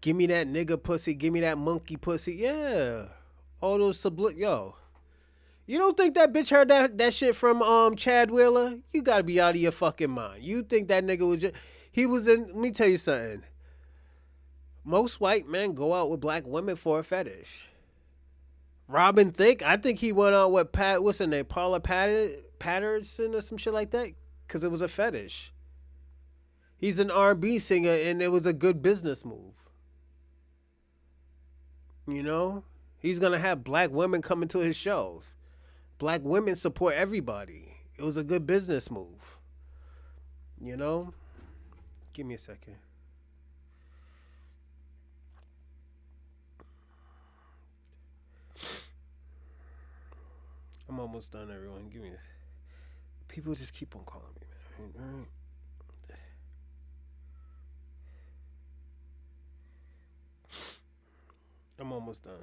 Give me that nigga pussy. Give me that monkey pussy. Yeah, all those yo. You don't think that bitch heard that shit from Chad Wheeler? You gotta be out of your fucking mind. You think that nigga was just he was in? Let me tell you something. Most white men go out with black women for a fetish. Robin Thicke, I think he went out with what's her name, Paula Patterson or some shit like that, because it was a fetish. He's an R&B singer, and it was a good business move. You know, he's gonna have black women coming to his shows. Black women support everybody. It was a good business move. You know, give me a second. almost done, everyone. Give me. People just keep on calling me, man. All right. I'm almost done.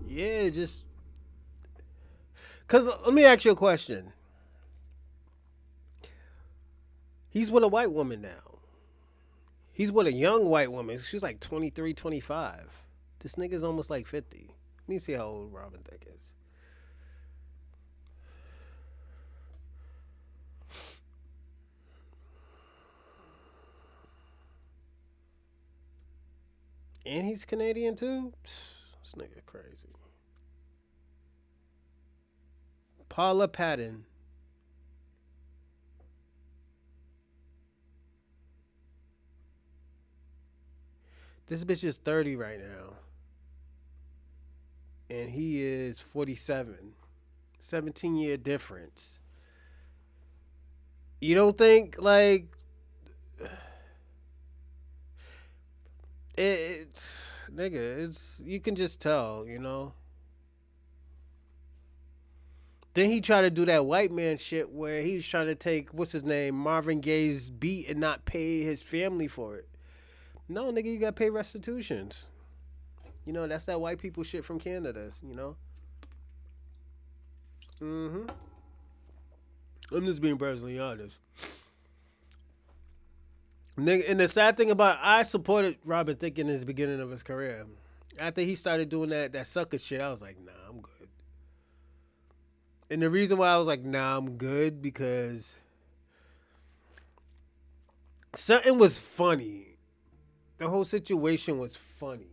Yeah, just cause let me ask you a question. He's with a white woman now. He's with a young white woman. She's like 23, 25. This nigga's almost like 50. Let me see how old Robin Thicke is. And he's Canadian too? This nigga crazy. Paula Patton. This bitch is 30 right now. And he is 47. 17-year difference. You don't think, like, it's nigga, it's you can just tell, you know. Then he tried to do that white man shit where he's trying to take what's his name, Marvin Gaye's beat and not pay his family for it. No, nigga, you gotta pay restitutions. You know, that's that white people shit from Canada, you know. I'm just being personally honest. Nigga, and the sad thing about I supported Robin Thicke in his beginning of his career. After he started doing that sucker shit, I was like, nah, I'm good. And the reason why I was like, nah, I'm good, because something was funny. The whole situation was funny.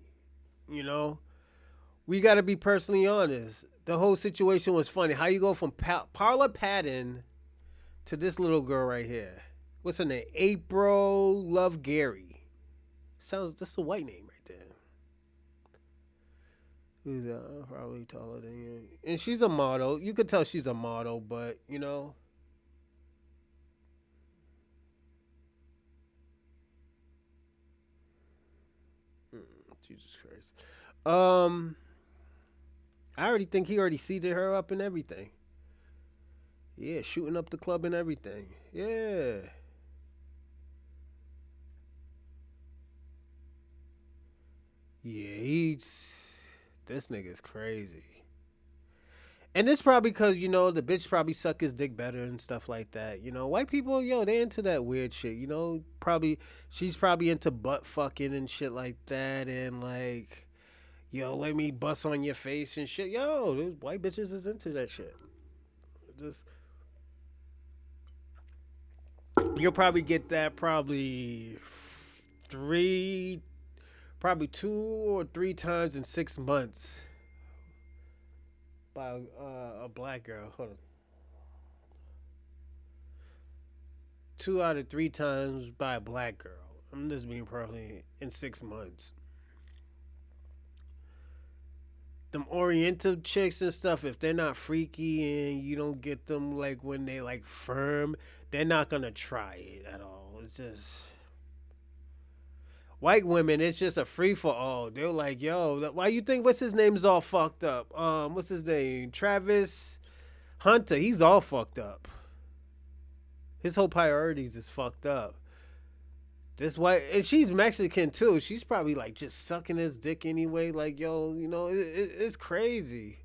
You know? We got to be personally honest. The whole situation was funny. How you go from Paula Patton to this little girl right here? What's her name? April Love Gary. That's a white name right there. Who's probably taller than you. And she's a model. You could tell she's a model, but, you know. Jesus Christ. I already think he already seated her up and everything. Yeah, shooting up the club and everything. Yeah. Yeah, this nigga's crazy. And it's probably because, you know, the bitch probably suck his dick better and stuff like that. You know, white people, yo, they into that weird shit. You know, she's probably into butt fucking and shit like that. And like, yo, let me bust on your face and shit. Yo, those white bitches is into that shit. You'll probably get that probably 2 or 3 times in 6 months by a black girl. Hold on. 2 out of 3 times by a black girl. I'm just being probably in 6 months. Them Oriental chicks and stuff, if they're not freaky and you don't get them like when they like firm, they're not gonna try it at all. It's just white women, it's just a free for all. They're like, yo, why you think what's his name is all fucked up? What's his name? Travis Hunter, he's all fucked up. His whole priorities is fucked up. This white, and she's Mexican too. She's probably like just sucking his dick anyway. Like, yo, you know, it's crazy.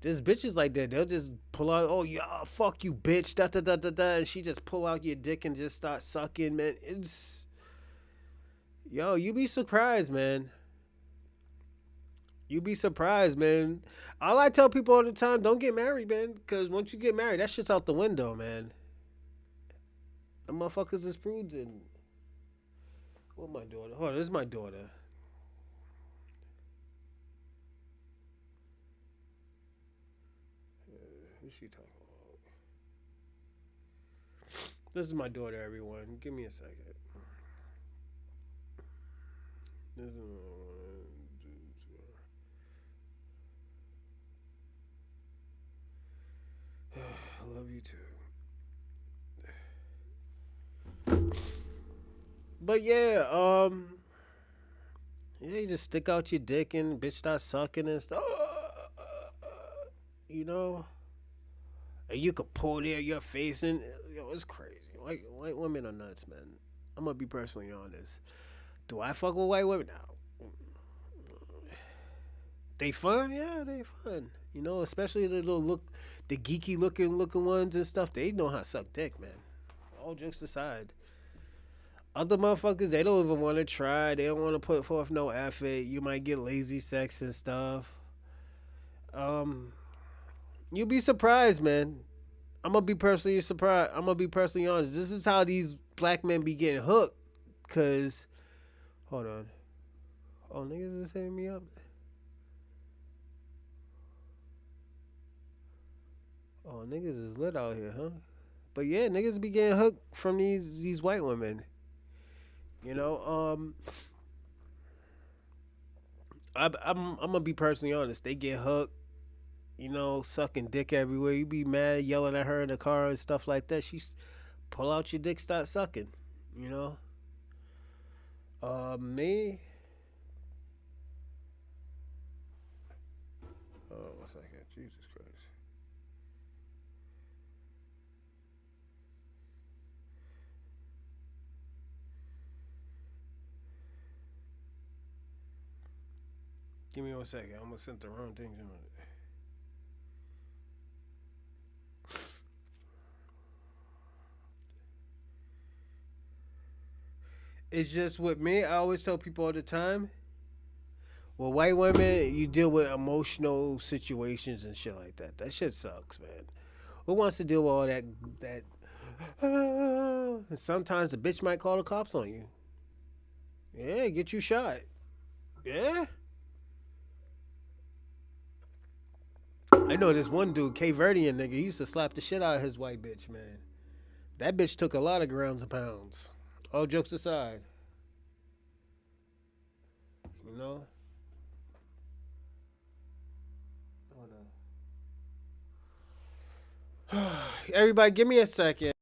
There's bitches like that. They'll just pull out, oh yeah, fuck you, bitch, da da da da da, and she just pull out your dick and just start sucking, man. Yo, you be surprised, man. You be surprised, man. All I tell people all the time, don't get married, man. Because once you get married, that shit's out the window, man. The motherfuckers is prudes and... What my daughter? Hold on, this is my daughter. Who's she talking about? This is my daughter, everyone. Give me a second. This is I love you too. But yeah, yeah, you just stick out your dick and bitch start sucking and stuff. You know, and you could pull your face and yo, it's crazy. White women are nuts, man. I'm gonna be personally honest. Do I fuck with white women now? They fun, yeah, they fun. You know, especially the little the geeky looking ones and stuff. They know how to suck dick, man. All jokes aside, other motherfuckers they don't even want to try. They don't want to put forth no effort. You might get lazy sex and stuff. You'll be surprised, man. I'm gonna be personally surprised. I'm gonna be personally honest. This is how these black men be getting hooked. Cause, hold on. Oh, niggas is hitting me up. Oh, niggas is lit out here, huh? But yeah, niggas be getting hooked from these white women. You know, I'm gonna be personally honest. They get hooked. You know, sucking dick everywhere. You be mad, yelling at her in the car and stuff like that. She's pull out your dick, start sucking. You know. Me. Oh, one second. Jesus Christ. Give me 1 second. I'm gonna send the wrong things in it. It's just with me. I always tell people all the time. Well, white women, you deal with emotional situations and shit like that. That shit sucks, man. Who wants to deal with all that? Sometimes the bitch might call the cops on you. Yeah, get you shot. Yeah. I know this one dude, Cape Verdean nigga, he used to slap the shit out of his white bitch, man. That bitch took a lot of grounds and pounds. All jokes aside. You know? Hold on. Everybody, give me a second.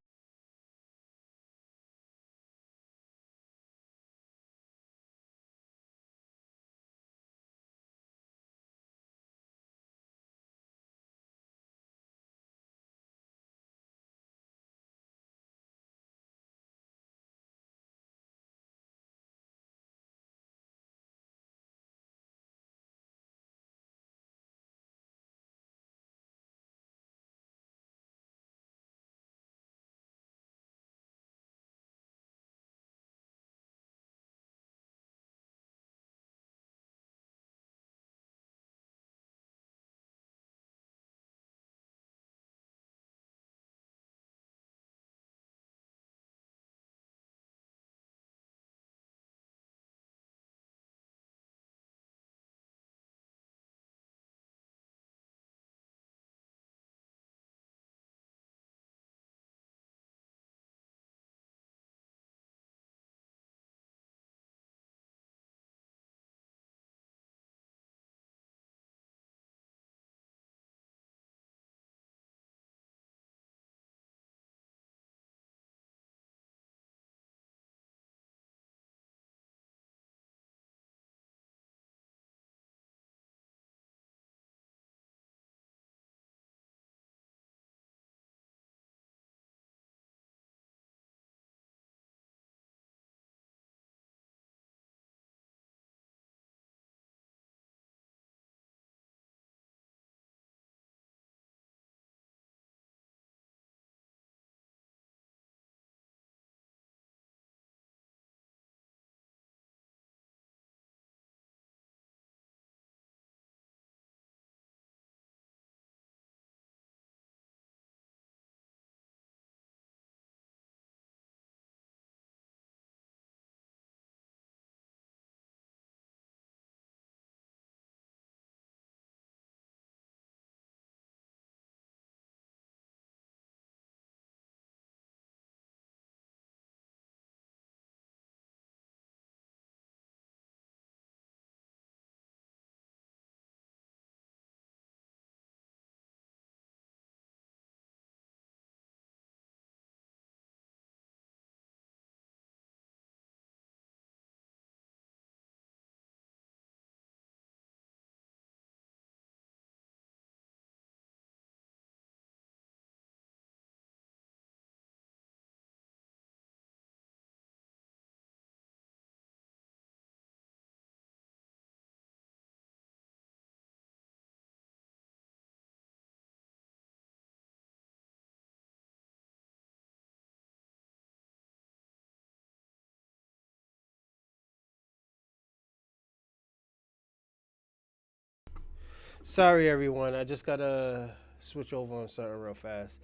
Sorry, everyone. I just gotta switch over on something real fast.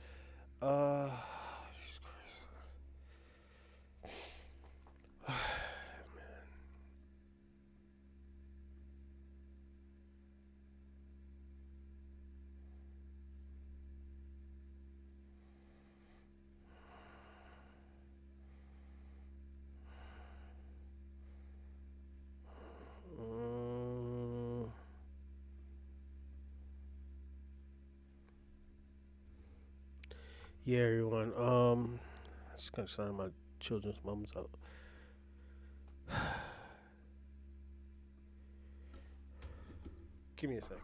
Uh, mm, yeah, everyone. Just gonna sign my children's mums out. Give me a second.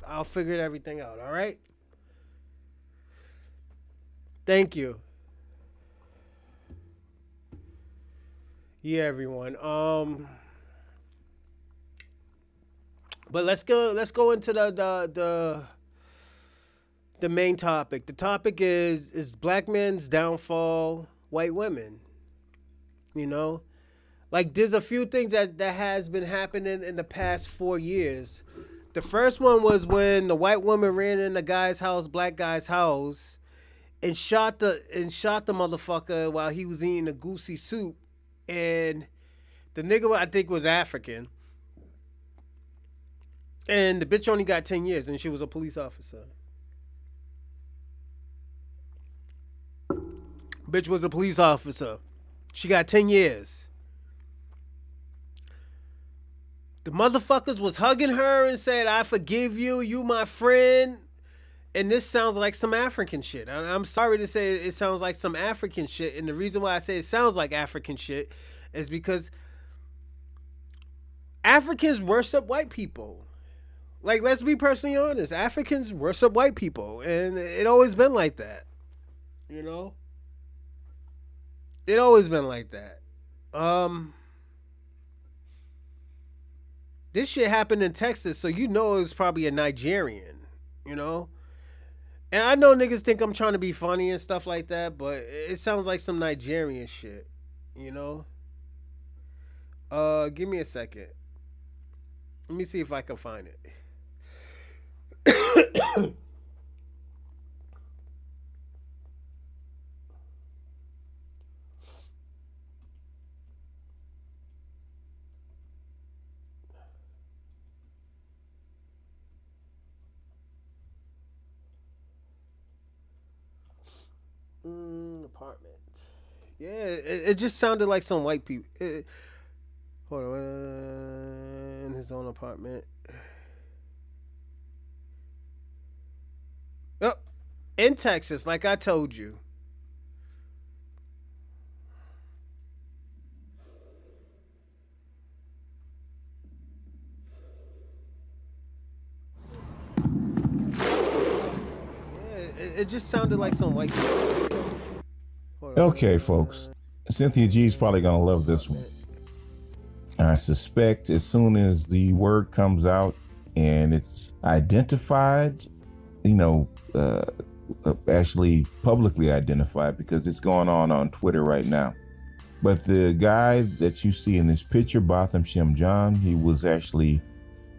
I'll figure everything out. All right. Thank you. Yeah, everyone. But let's go into the main topic. The topic is black men's downfall, white women. You know, like there's a few things that has been happening in the past 4 years. The first one was when the white woman ran in the guy's house, black guy's house, and shot the motherfucker while he was eating a goosey soup, and the nigga I think was African, and the bitch only got 10 years, and she was a police officer. Bitch was a police officer. She got 10 years. The motherfuckers was hugging her and said, "I forgive you. You my friend." And this sounds like some African shit. I'm sorry to say it sounds like some African shit. And the reason why I say it sounds like African shit is because Africans worship white people. Like, let's be personally honest. Africans worship white people. And it always been like that. You know? It always been like that. This shit happened in Texas, so you know it was probably a Nigerian, you know? And I know niggas think I'm trying to be funny and stuff like that, but it sounds like some Nigerian shit, you know? Give me a second. Let me see if I can find it. Apartment. Yeah, it just sounded like some white people. Hold on, in his own apartment. Oh, in Texas, like I told you. Yeah, it just sounded like some white people. Hold on. Okay, folks. Cynthia G's probably going to love this one. I suspect as soon as the word comes out and it's identified, actually publicly identified, because it's going on Twitter right now. But the guy that you see in this picture, Botham Shem John, he was actually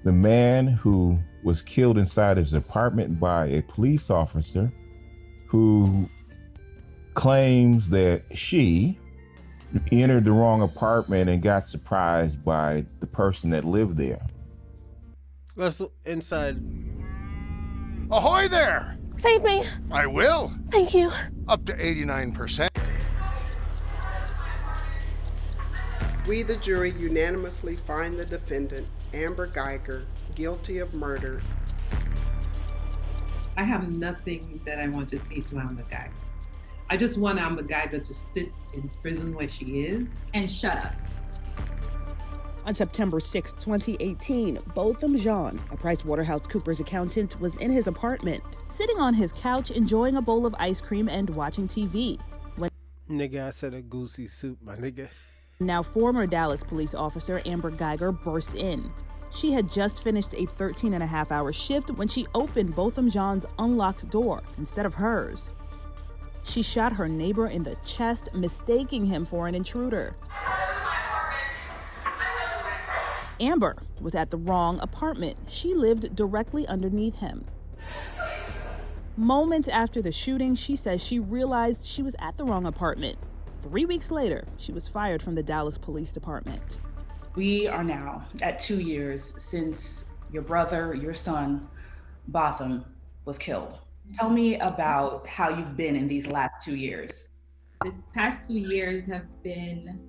the man who was killed inside his apartment by a police officer who claims that she entered the wrong apartment and got surprised by the person that lived there. Let's inside. Ahoy there! Save me. I will. Thank you. Up to 89%. We, the jury, unanimously find the defendant, Amber Geiger, guilty of murder. I have nothing that I want to say to Amber Geiger. I just want Amber Geiger to sit in prison where she is. And shut up. On September 6, 2018, Botham Jean, a PricewaterhouseCoopers accountant, was in his apartment, sitting on his couch enjoying a bowl of ice cream and watching TV. Nigga, I said a goosey soup, my nigga. Now former Dallas police officer Amber Geiger burst in. She had just finished a 13-and-a-half-hour shift when she opened Botham Jean's unlocked door instead of hers. She shot her neighbor in the chest, mistaking him for an intruder. Amber was at the wrong apartment. She lived directly underneath him. Moments after the shooting, she says she realized she was at the wrong apartment. 3 weeks later, she was fired from the Dallas Police Department. We are now at 2 years since your brother, your son, Botham, was killed. Tell me about how you've been in these last 2 years. These past 2 years have been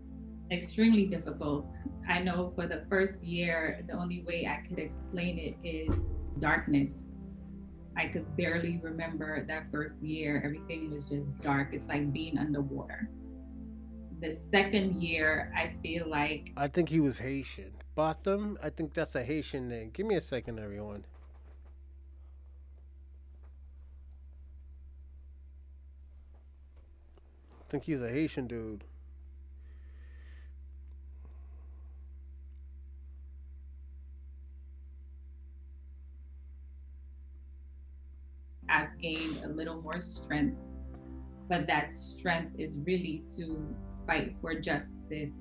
extremely difficult. I know for the first year, the only way I could explain it is darkness. I could barely remember that first year. Everything was just dark. It's like being underwater. The second year, I feel like... I think he was Haitian. Botham? I think that's a Haitian name. Give me a second, everyone. I think he's a Haitian dude. I've gained a little more strength, but that strength is really to fight for justice.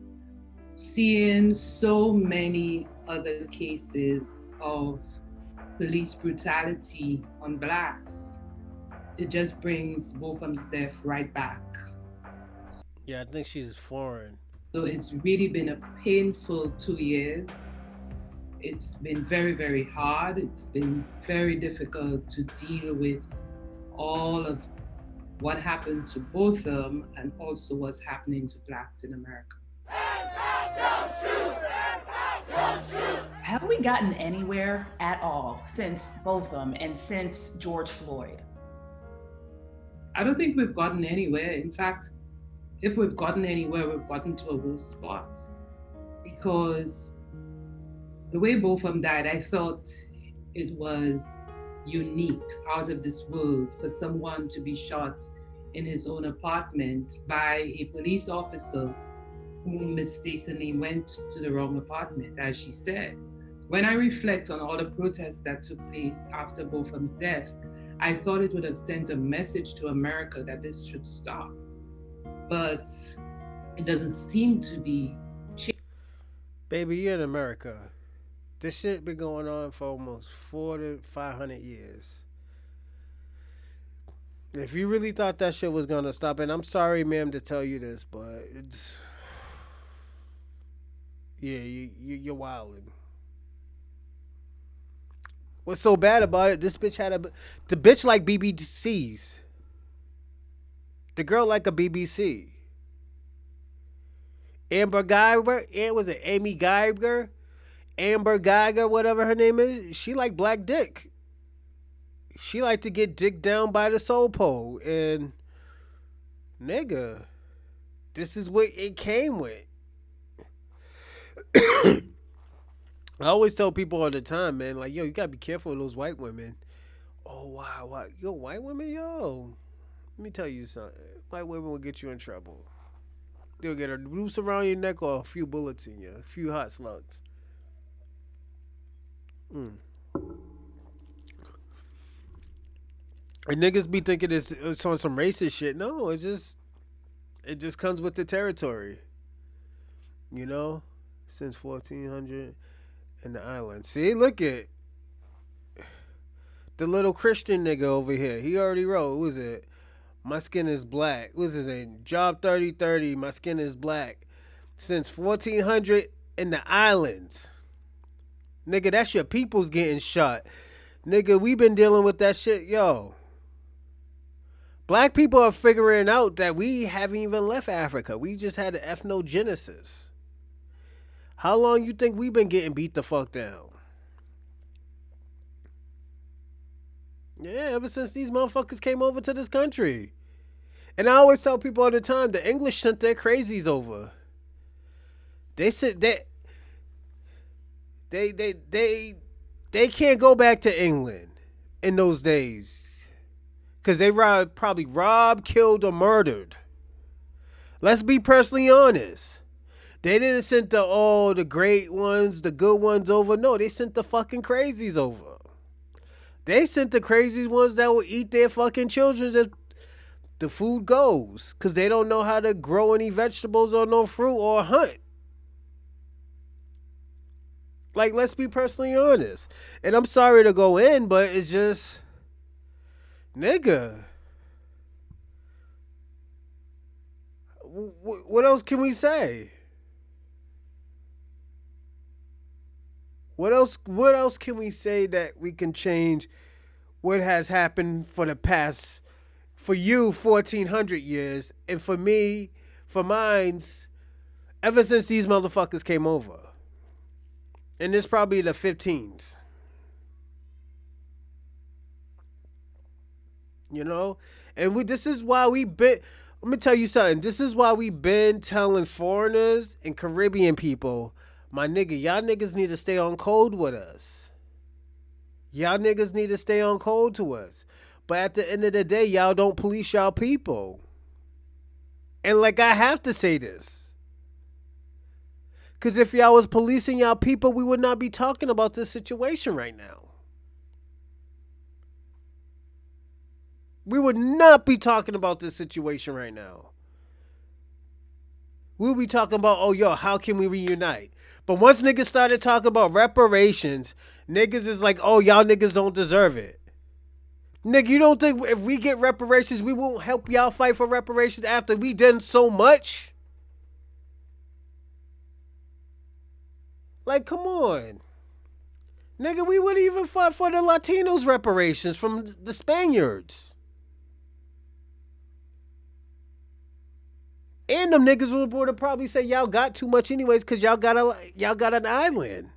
Seeing so many other cases of police brutality on Blacks, it just brings Botham's death right back. Yeah, I think she's foreign. So it's really been a painful 2 years. It's been very, very hard. It's been very difficult to deal with all of what happened to Botham and also what's happening to Blacks in America. Have we gotten anywhere at all since Botham and since George Floyd? I don't think we've gotten anywhere. In fact, if we've gotten anywhere, we've gotten to a worse spot. Because the way Botham died, I thought it was unique, out of this world, for someone to be shot in his own apartment by a police officer who mistakenly went to the wrong apartment, as she said. When I reflect on all the protests that took place after Botham's death, I thought it would have sent a message to America that this should stop. But it doesn't seem to be. Baby, you're in America. This shit been going on for almost 400 to 500 years. If you really thought that shit was gonna stop, and I'm sorry, ma'am, to tell you this, but it's... Yeah, you're wildin'. What's so bad about it? This bitch had the bitch like BBCs. The girl like a BBC. Amber Geiger, and was it Amy Geiger? Amber Geiger, whatever her name is. She like black dick. She like to get dick down by the soul pole. And nigga, this is what it came with. I always tell people all the time, man, like, yo, you gotta be careful of those white women. Oh, wow. Yo, white women, yo. Let me tell you something. White women will get you in trouble. They'll get a noose around your neck or a few bullets in you, a few hot slugs. And niggas be thinking it's on some racist shit. No, it just comes with the territory. You know? Since 1400 in the island. See, look at the little Christian nigga over here. He already wrote, what was it? My skin is black. What was his name? Job 3030. My skin is black. Since 1400 in the islands. Nigga, that's your people's getting shot. Nigga, we been dealing with that shit. Yo. Black people are figuring out that we haven't even left Africa. We just had an ethnogenesis. How long you think we been getting beat the fuck down? Yeah, ever since these motherfuckers came over to this country. And I always tell people all the time, the English sent their crazies over. They said they can't go back to England in those days. Because they probably robbed, killed, or murdered. Let's be personally honest. They didn't send the great ones, the good ones over. No, they sent the fucking crazies over. They sent the crazy ones that will eat their fucking children that the food goes. Because they don't know how to grow any vegetables or no fruit or hunt. Like, let's be personally honest. And I'm sorry to go in, but it's just... Nigga. What else can we say? What else can we say that we can change what has happened for the past, for you, 1400 years, and for me, for mine's, ever since these motherfuckers came over. And this probably the 15s. You know? And this is why we've been, let me tell you something. This is why we've been telling foreigners and Caribbean people, my nigga, y'all niggas need to stay on code with us. Y'all niggas need to stay on code to us. But at the end of the day, y'all don't police y'all people. And like, I have to say this. Because if y'all was policing y'all people, we would not be talking about this situation right now. We would not be talking about this situation right now. We'll be talking about, oh, yo, how can we reunite? But once niggas started talking about reparations, niggas is like, oh, y'all niggas don't deserve it. Nigga, you don't think if we get reparations, we won't help y'all fight for reparations after we done so much? Like, come on. Nigga, we wouldn't even fight for the Latinos reparations from the Spaniards. And them niggas would probably say y'all got too much anyways because y'all got an island.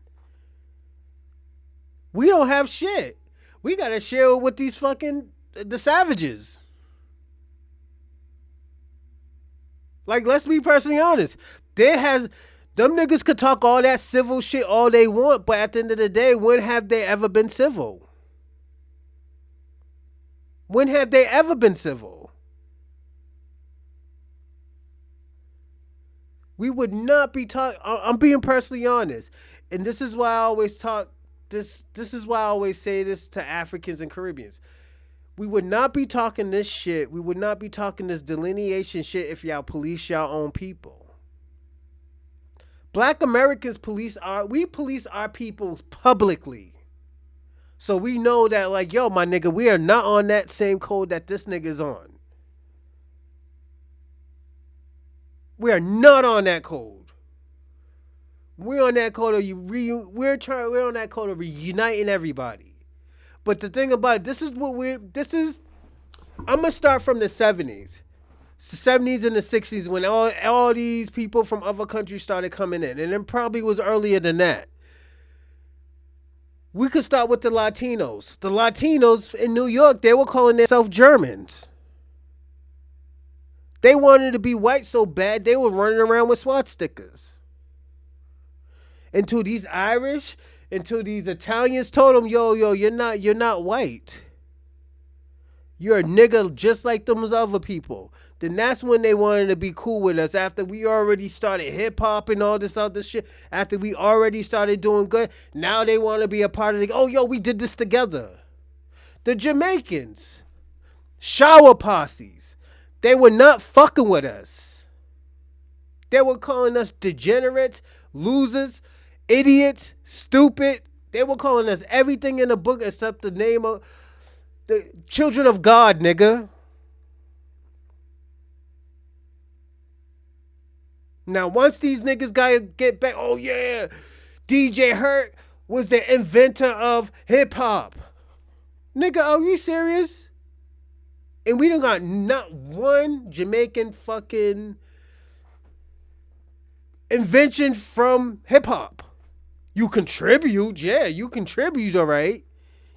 We don't have shit. We got to share with these fucking, the savages. Like, let's be personally honest. Them niggas could talk all that civil shit all they want, but at the end of the day, when have they ever been civil? When have they ever been civil? We would not be talking. I'm being personally honest. And this is why I always talk. This is why I always say this to Africans and Caribbeans. We would not be talking this shit. We would not be talking this delineation shit if y'all police y'all own people. Black Americans police our people publicly. So we know that, like, yo, my nigga, we are not on that same code that this nigga's on. We are not on that code. We're on that code of we're on that code of reuniting everybody. But the thing about it, I'm gonna start from the 70s. It's the 70s and the 60s when all these people from other countries started coming in. And it probably was earlier than that. We could start with the Latinos. The Latinos in New York, they were calling themselves Germans. They wanted to be white so bad, they were running around with swastikas. Until these Irish, until these Italians told them, yo, you're not white. You're a nigga just like them other people. Then that's when they wanted to be cool with us. After we already started hip hop and all this other shit. After we already started doing good. Now they want to be a part of the, oh, yo, we did this together. The Jamaicans. Shower posses. They were not fucking with us. They were calling us degenerates, losers, idiots, stupid. They were calling us everything in the book except the name of the children of God, nigga. Now, once these niggas gotta get back, oh yeah, DJ Hurt was the inventor of hip hop. Nigga, are you serious? And we don't got not one Jamaican fucking invention from hip hop. You contribute, yeah, you contribute, all right.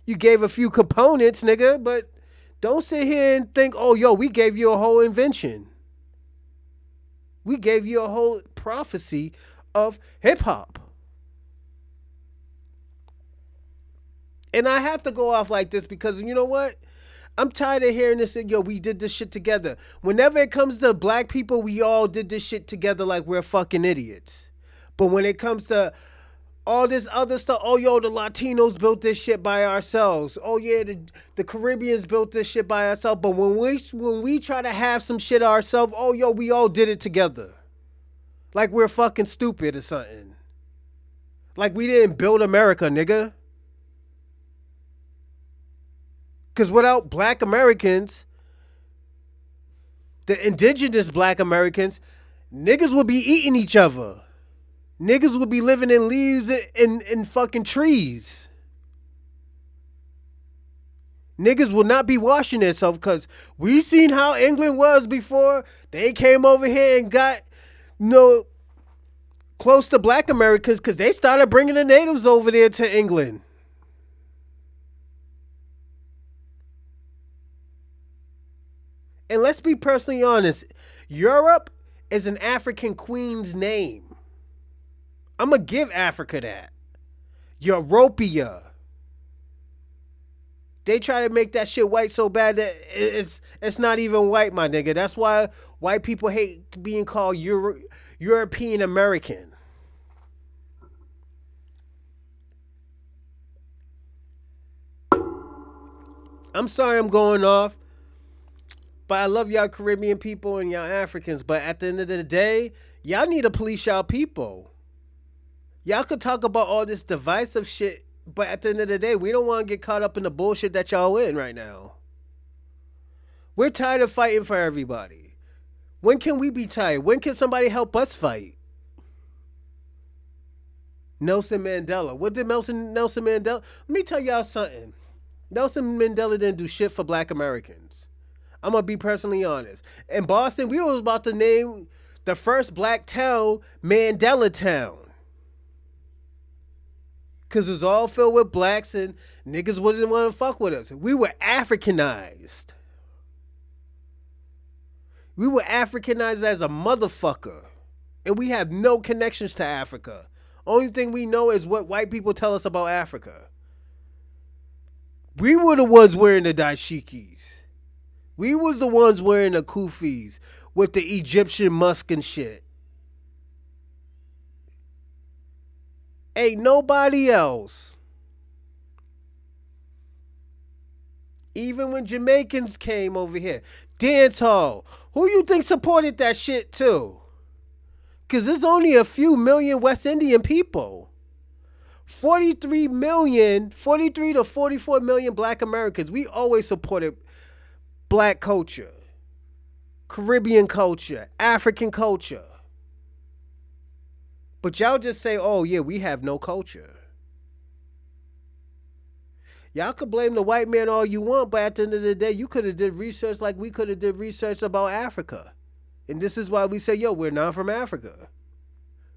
You gave a few components, nigga, but don't sit here and think, oh, yo, we gave you a whole invention. We gave you a whole prophecy of hip hop. And I have to go off like this because you know what? I'm tired of hearing this, yo, we did this shit together. Whenever it comes to black people, we all did this shit together like we're fucking idiots. But when it comes to all this other stuff, oh, yo, the Latinos built this shit by ourselves. Oh, yeah, the Caribbeans built this shit by ourselves. But when we try to have some shit ourselves, oh, yo, we all did it together. Like we're fucking stupid or something. Like we didn't build America, nigga. Because without black Americans, the indigenous black Americans, niggas would be eating each other. Niggas would be living in leaves in fucking trees. Niggas will not be washing themselves because we seen how England was before they came over here and got, close to black Americans because they started bringing the natives over there to England. And let's be personally honest, Europe is an African queen's name. I'm going to give Africa that. Europia. They try to make that shit white so bad that it's not even white, my nigga. That's why white people hate being called European American. I'm sorry I'm going off. But I love y'all Caribbean people and y'all Africans. But at the end of the day, y'all need to police y'all people. Y'all could talk about all this divisive shit, but at the end of the day, we don't want to get caught up in the bullshit that y'all in right now. We're tired of fighting for everybody. When can we be tired? When can somebody help us fight? Nelson Mandela. What did Nelson Mandela? Let me tell y'all something. Nelson Mandela didn't do shit for black Americans. I'm going to be personally honest. In Boston, we was about to name the first black town Mandela Town. Because it was all filled with blacks and niggas wouldn't want to fuck with us. We were Africanized. We were Africanized as a motherfucker. And we have no connections to Africa. Only thing we know is what white people tell us about Africa. We were the ones wearing the dashikis. We was the ones wearing the kufis with the Egyptian musk and shit. Ain't nobody else. Even when Jamaicans came over here. Dance hall. Who you think supported that shit too? Because there's only a few million West Indian people. 43 to 44 million black Americans. We always supported black culture, Caribbean culture, African culture. But y'all just say, oh yeah, we have no culture. Y'all could blame the white man all you want, but at the end of the day, you could have did research like we could have did research about Africa. And this is why we say, yo, we're not from Africa.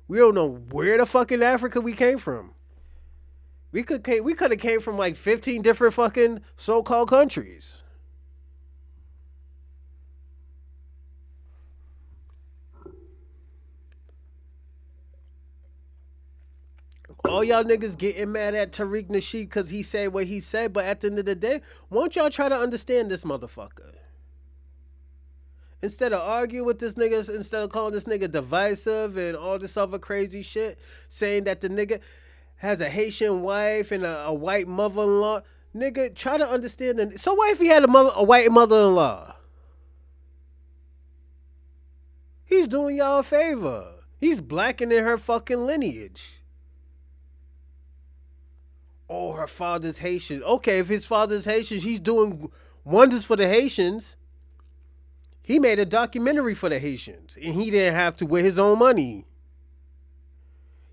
We don't know where the fucking Africa we came from. We could have came from like 15 different fucking so-called countries. All y'all niggas getting mad at Tariq Nasheed because he said what he said, but at the end of the day, won't y'all try to understand this motherfucker? Instead of arguing with this nigga, instead of calling this nigga divisive and all this other crazy shit, saying that the nigga has a Haitian wife and a white mother-in-law, nigga, try to understand. So what if he had a white mother-in-law? He's doing y'all a favor. He's blackening her fucking lineage. Oh, her father's Haitian. Okay, if his father's Haitian, he's doing wonders for the Haitians. He made a documentary for the Haitians, and he didn't have to with his own money.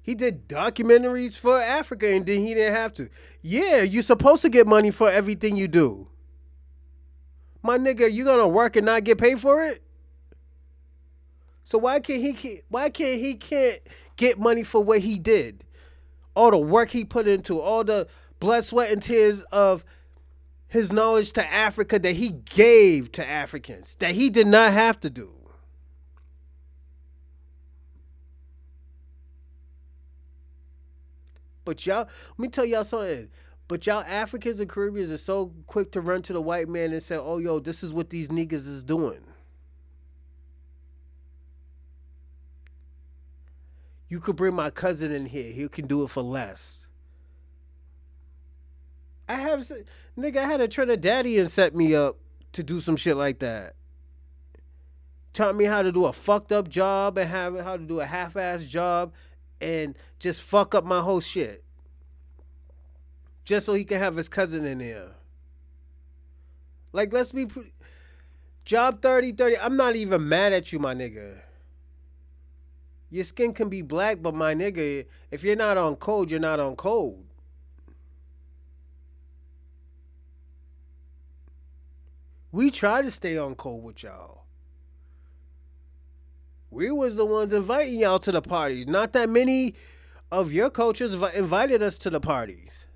He did documentaries for Africa, and then he didn't have to. Yeah, you're supposed to get money for everything you do. My nigga, you gonna work and not get paid for it? So why can't he get money for what he did? All the work he put into, all the blood, sweat, and tears of his knowledge to Africa that he gave to Africans, that he did not have to do. But y'all, let me tell y'all something. But y'all Africans and Caribbeans are so quick to run to the white man and say, oh, yo, this is what these niggas is doing. You could bring my cousin in here. He can do it for less. I had a Trinidadian set me up to do some shit like that. Taught me how to do a fucked up job and how to do a half-ass job and just fuck up my whole shit. Just so he can have his cousin in there. Like, let's be... Job 30-30, I'm not even mad at you, my nigga. Your skin can be black, but my nigga, if you're not on code, you're not on code. We try to stay on code with y'all. We was the ones inviting y'all to the parties. Not that many of your coaches invited us to the parties.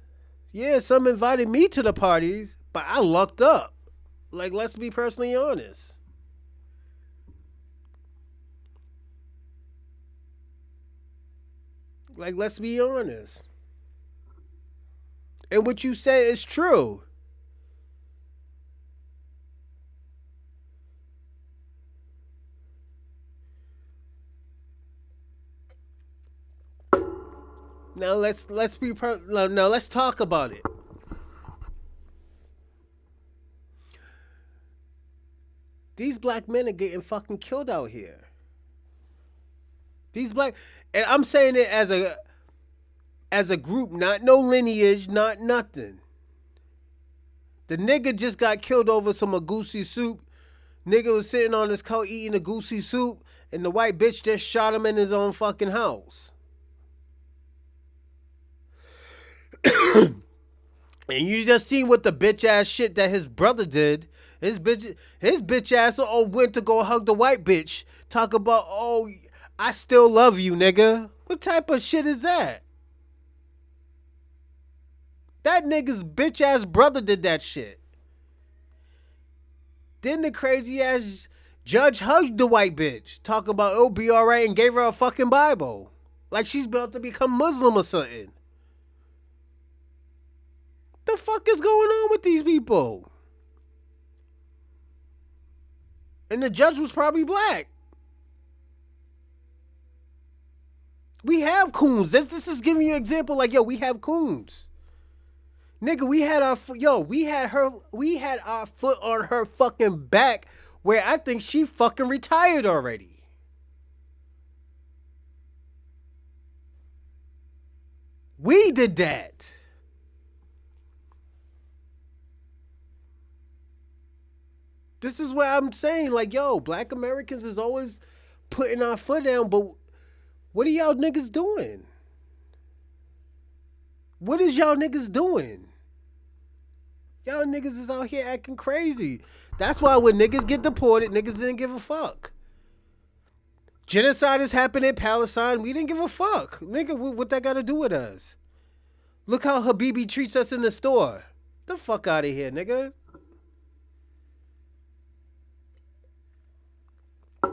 Yeah, some invited me to the parties, but I lucked up. Like, let's be personally honest. Like, let's be honest. And what you say is true. Now let's talk about it. These black men are getting fucking killed out here. And I'm saying it as a group, not no lineage, not nothing. The nigga just got killed over some goosey soup. Nigga was sitting on his couch eating a goosey soup, and the white bitch just shot him in his own fucking house. And you just see what the bitch ass shit that his brother did. His bitch ass went to go hug the white bitch. Talk about, oh, I still love you, nigga. What type of shit is that? That nigga's bitch ass brother did that shit. Then the crazy ass judge hugged the white bitch. Talk about it'll be alright and gave her a fucking Bible. Like she's about to become Muslim or something. The fuck is going on with these people? And the judge was probably black. We have coons. This is giving you an example. Like, yo, we have coons. Nigga, we had our foot on her fucking back where I think she fucking retired already. We did that. This is what I'm saying. Like, yo, black Americans is always putting our foot down, but what are y'all niggas doing? What is y'all niggas doing? Y'all niggas is out here acting crazy. That's why when niggas get deported, niggas didn't give a fuck. Genocide is happening in Palestine. We didn't give a fuck. Nigga, what that got to do with us? Look how Habibi treats us in the store. The fuck out of here, nigga. And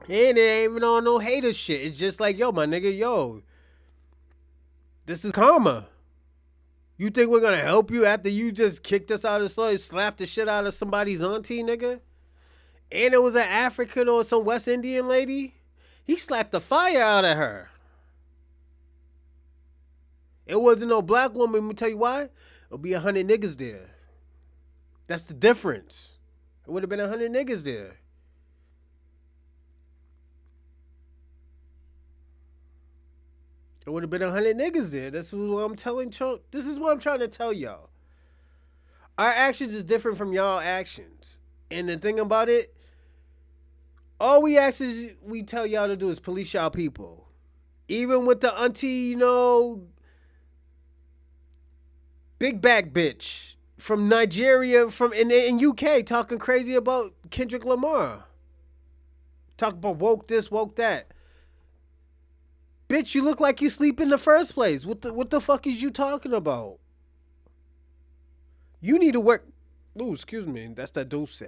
it ain't even on no hater shit. It's just like, yo, my nigga, yo. This is karma. You think we're going to help you after you just kicked us out of the store and slapped the shit out of somebody's auntie, nigga? And it was an African or some West Indian lady? He slapped the fire out of her. It wasn't no black woman. Let me tell you why. It'll be 100 niggas there. That's the difference. It would have been 100 niggas there. It would have been 100 niggas there. This is what I'm telling you. This is what I'm trying to tell y'all. Our actions is different from y'all actions. And the thing about it, all we actually we tell y'all to do is police y'all people. Even with the auntie, you know, big back bitch from Nigeria, from in UK, talking crazy about Kendrick Lamar. Talk about woke this, woke that. Bitch, you look like you sleep in the first place. What the fuck is you talking about? You need to work. Ooh, excuse me. That's that dulce.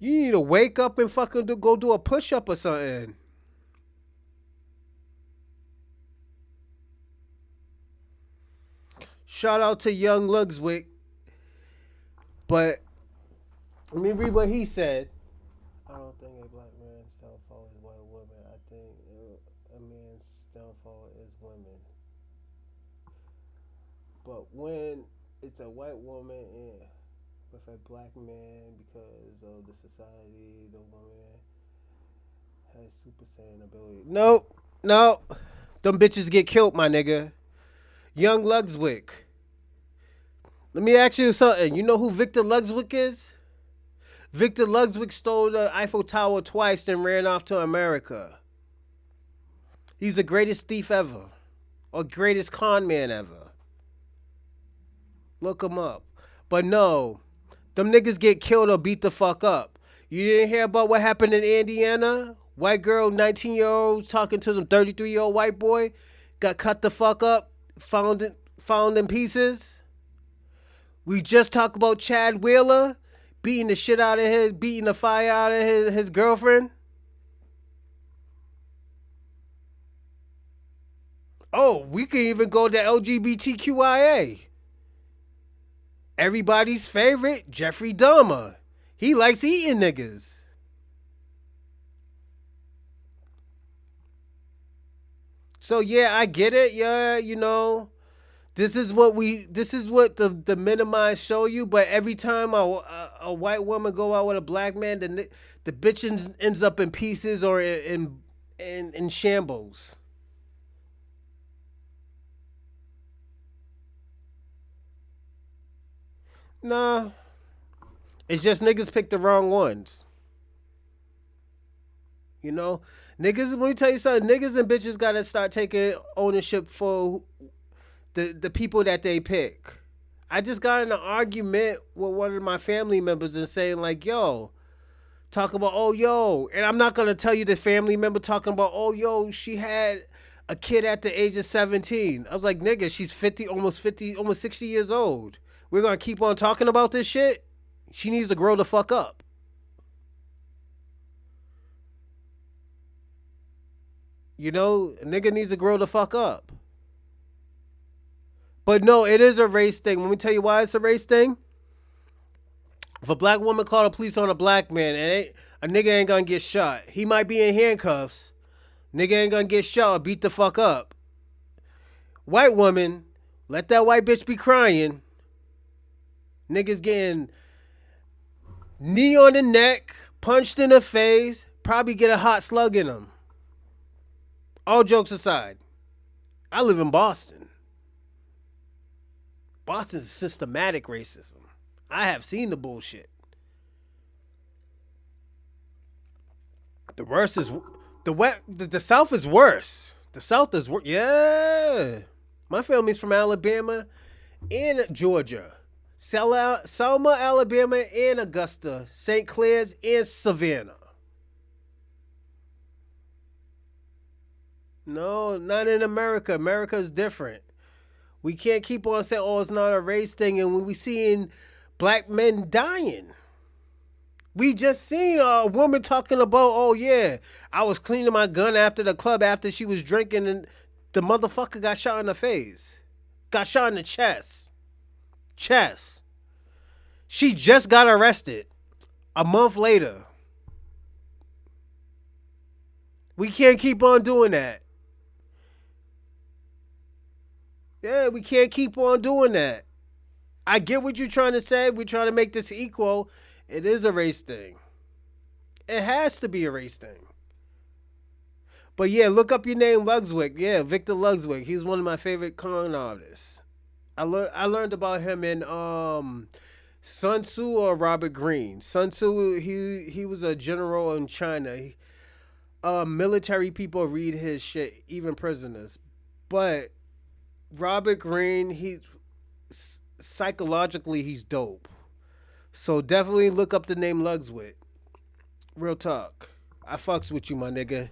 You need to wake up and fucking go do a push-up or something. Shout out to Young Lugswick. But let me read what he said. I don't think a black man's downfall is white women. I think a man's downfall is women. But when it's a white woman and with a black man, because of the society, the woman has super saiyan ability. No. Them bitches get killed, my nigga. Young Lugswick. Let me ask you something. You know who Victor Lugswick is? Victor Lugswick stole the Eiffel Tower twice and ran off to America. He's the greatest thief ever. Or greatest con man ever. Look him up. But no, them niggas get killed or beat the fuck up. You didn't hear about what happened in Indiana? White girl, 19-year-old, talking to some 33-year-old white boy. Got cut the fuck up. Found in pieces. We just talked about Chad Wheeler beating the fire out of his girlfriend. Oh, we can even go to LGBTQIA. Everybody's favorite, Jeffrey Dahmer. He likes eating niggas. So yeah, I get it. Yeah, you know, this is what the minimized show you. But every time a white woman go out with a black man, the bitch ends up in pieces or in shambles. Nah, it's just niggas picked the wrong ones. You know, niggas. Let me tell you something. Niggas and bitches gotta start taking ownership for the people that they pick. I just got in an argument with one of my family members and saying like, yo, talk about, oh, yo, and I'm not gonna tell you the family member talking about, oh, yo, she had a kid at the age of 17. I was like, nigga, she's 50, almost 60 years old. We're going to keep on talking about this shit? She needs to grow the fuck up. You know, a nigga needs to grow the fuck up. But no, it is a race thing. Let me tell you why it's a race thing. If a black woman called the police on a black man, a nigga ain't going to get shot. He might be in handcuffs. Nigga ain't going to get shot or beat the fuck up. White woman, let that white bitch be crying. Niggas getting knee on the neck, punched in the face, probably get a hot slug in them. All jokes aside, I live in Boston. Boston's systematic racism. I have seen the bullshit. The worst is the South is worse. The South is worse. Yeah, my family's from Alabama and Georgia. Selma, Alabama, and Augusta, St. Clair's, and Savannah. No, not in America. America is different. We can't keep on saying, "Oh, it's not a race thing," and when we seeing black men dying. We just seen a woman talking about, "Oh yeah, I was cleaning my gun after the club after she was drinking, and the motherfucker got shot in the face, got shot in the chest." She just got arrested a month later. We can't keep on doing that. Yeah, we can't keep on doing that. I get what you're trying to say. We're trying to make this equal. It is a race thing. It has to be a race thing. But yeah, look up your name, Lugswick. Yeah, Victor Lugswick. He's one of my favorite con artists. I learned about him in Sun Tzu or Robert Greene. Sun Tzu, he was a general in China. Military people read his shit, even prisoners. But Robert Greene, psychologically he's dope. So definitely look up the name Lugswick. Real talk. I fucks with you, my nigga.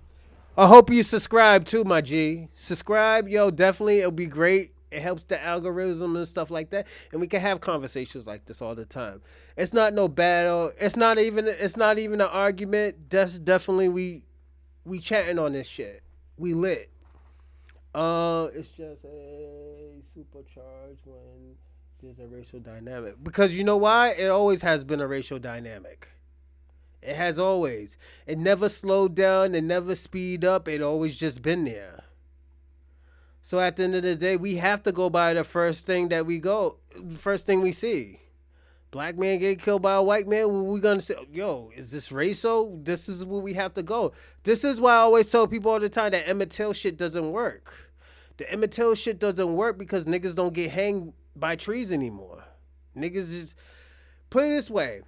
I hope you subscribe too, my G. Subscribe, yo, definitely. It'll be great. It helps the algorithm and stuff like that. And we can have conversations like this all the time. It's not no battle. It's not even an argument. That's definitely we chatting on this shit. We lit. It's just a supercharged when there's a racial dynamic. Because you know why? It always has been a racial dynamic. It has always. It never slowed down. It never speed up. It always just been there. So at the end of the day, we have to go by the first thing we see. Black man get killed by a white man. We're going to say, yo, is this racial? This is where we have to go. This is why I always tell people all the time that Emmett Till shit doesn't work. The Emmett Till shit doesn't work because niggas don't get hanged by trees anymore. Niggas just, put it this way.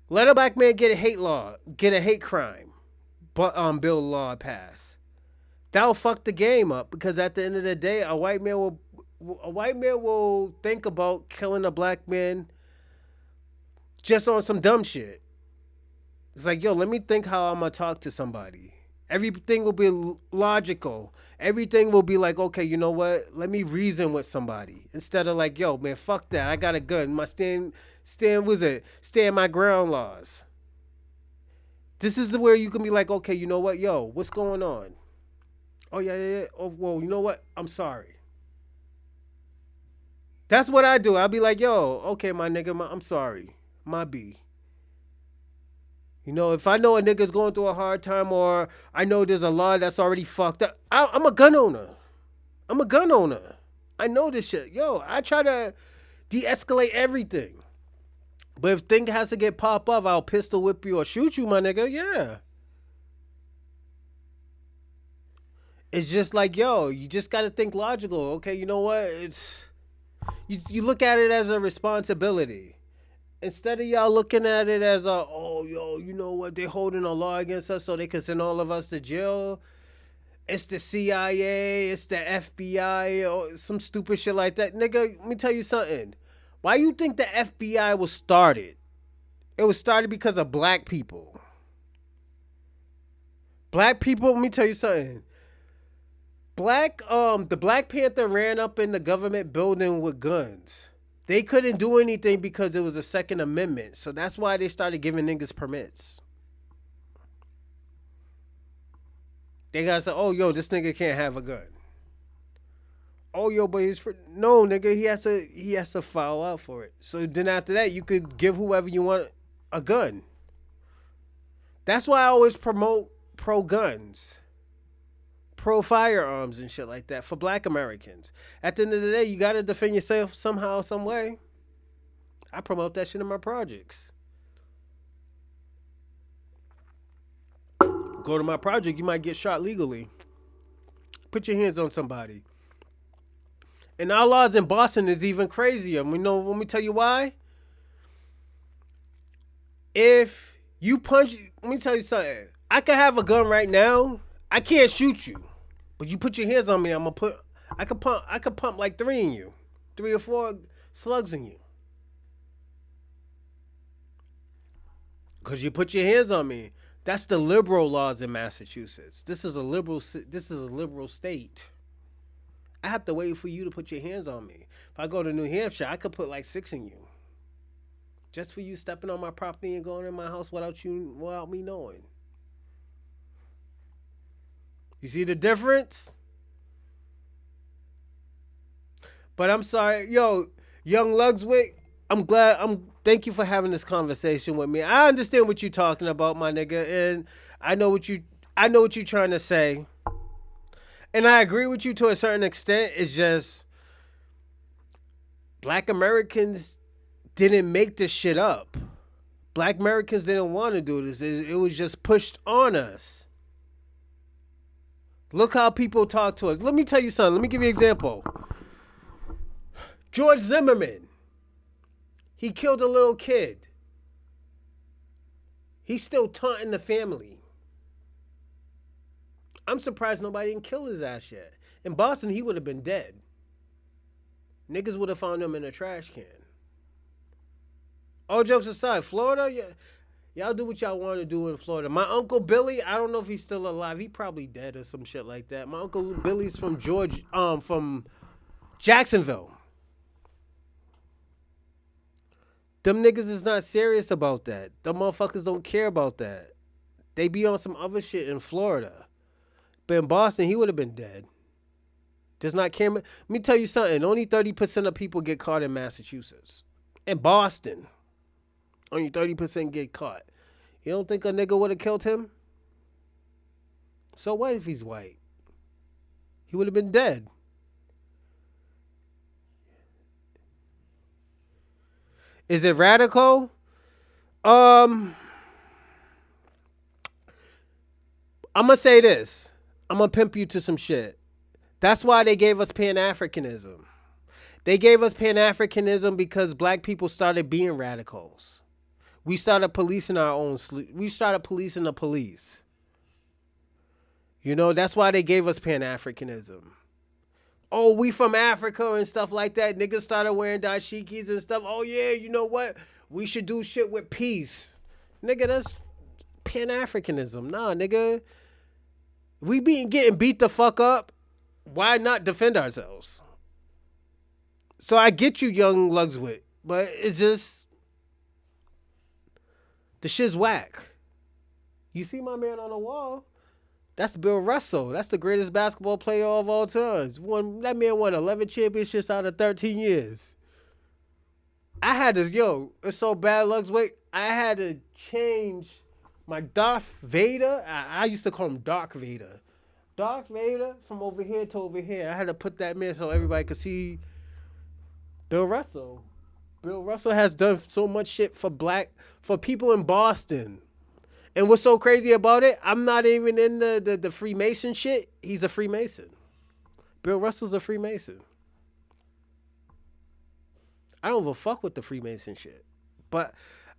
Let a black man get a hate crime, but bill law pass. That'll fuck the game up because at the end of the day, a white man will think about killing a black man just on some dumb shit. It's like, yo, let me think how I'm gonna talk to somebody. Everything will be logical. Everything will be like, okay, you know what? Let me reason with somebody instead of like, yo, man, fuck that. I got a gun. My stand my ground laws. This is where you can be like, okay, you know what? Yo, what's going on? Oh, yeah. Oh, well, you know what? I'm sorry. That's what I do. I'll be like, yo, okay, my nigga, I'm sorry. My B. You know, if I know a nigga's going through a hard time or I know there's a law that's already fucked up, I'm a gun owner. I know this shit. Yo, I try to de-escalate everything. But if thing has to get pop up, I'll pistol whip you or shoot you, my nigga. Yeah. It's just like, yo, you just got to think logical. Okay, you know what? You look at it as a responsibility. Instead of y'all looking at it as you know what? They're holding a law against us so they can send all of us to jail. It's the CIA. It's the FBI or some stupid shit like that. Nigga, let me tell you something. Why you think the FBI was started? It was started because of black people. Black people, let me tell you something. The Black Panther ran up in the government building with guns. They couldn't do anything because it was a Second Amendment. So that's why they started giving niggas permits. They gotta say, oh, yo, this nigga can't have a gun. Oh, yo, but no, nigga, he has to file out for it. So then after that, you could give whoever you want a gun. That's why I always promote pro-guns, pro-firearms and shit like that for black Americans. At the end of the day, you gotta defend yourself somehow, some way. I promote that shit in my projects. Go to my project, you might get shot legally. Put your hands on somebody. And our laws in Boston is even crazier. Let me tell you why. If you punch, let me tell you something. I could have a gun right now. I can't shoot you, but you put your hands on me. I could pump like 3 in you, 3 or 4 slugs in you. Cause you put your hands on me. That's the liberal laws in Massachusetts. This is a liberal state. I have to wait for you to put your hands on me. If I go to New Hampshire, I could put like 6 in you. Just for you stepping on my property and going in my house without me knowing. You see the difference? But I'm sorry, yo, young Lugswick, thank you for having this conversation with me. I understand what you're talking about, my nigga, and I know what you're trying to say. And I agree with you to a certain extent. It's just Black Americans didn't make this shit up. Black Americans didn't want to do this. It was just pushed on us. Look how people talk to us. Let me tell you something. Let me give you an example. George Zimmerman. He killed a little kid. He's still taunting the family. I'm surprised nobody didn't kill his ass yet. In Boston, he would have been dead. Niggas would have found him in a trash can. All jokes aside, Florida, yeah, y'all do what y'all want to do in Florida. My Uncle Billy, I don't know if he's still alive. He probably dead or some shit like that. My Uncle Billy's from from Jacksonville. Them niggas is not serious about that. Them motherfuckers don't care about that. They be on some other shit in Florida. But in Boston, he would have been dead. Does not care. Let me tell you something. Only 30% of people get caught in Massachusetts. In Boston, only 30% get caught. You don't think a nigga would have killed him? So what if he's white? He would have been dead. Is it radical? I'm going to say this. I'm going to pimp you to some shit. That's why they gave us Pan-Africanism. They gave us Pan-Africanism because black people started being radicals. We started policing our own we started policing the police. You know, that's why they gave us Pan-Africanism. Oh, we from Africa and stuff like that. Niggas started wearing dashikis and stuff. Oh, yeah, you know what? We should do shit with peace. Nigga, that's Pan-Africanism. Nah, nigga. We getting beat the fuck up. Why not defend ourselves? So I get you, young Lugswick, but it's just, the shit's whack. You see my man on the wall? That's Bill Russell. That's the greatest basketball player of all time. That man won 11 championships out of 13 years. I had to, it's so bad, Lugswick, I had to change my Darth Vader. I used to call him Dark Vader. Darth Vader from over here to over here. I had to put that man so everybody could see Bill Russell. Bill Russell has done so much shit for people in Boston. And what's so crazy about it, I'm not even in the Freemason shit. He's a Freemason. Bill Russell's a Freemason. I don't give a fuck with the Freemason shit. But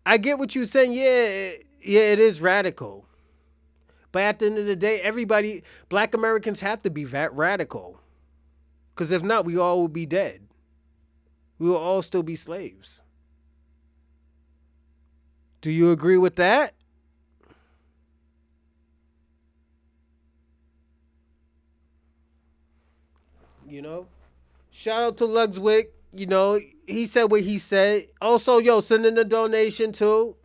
I get what you're saying. Yeah, it is radical. But at the end of the day, black Americans have to be radical. Because if not, we all will be dead. We will all still be slaves. Do you agree with that? You know? Shout out to Lugswick. You know, he said what he said. Also, send in a donation too.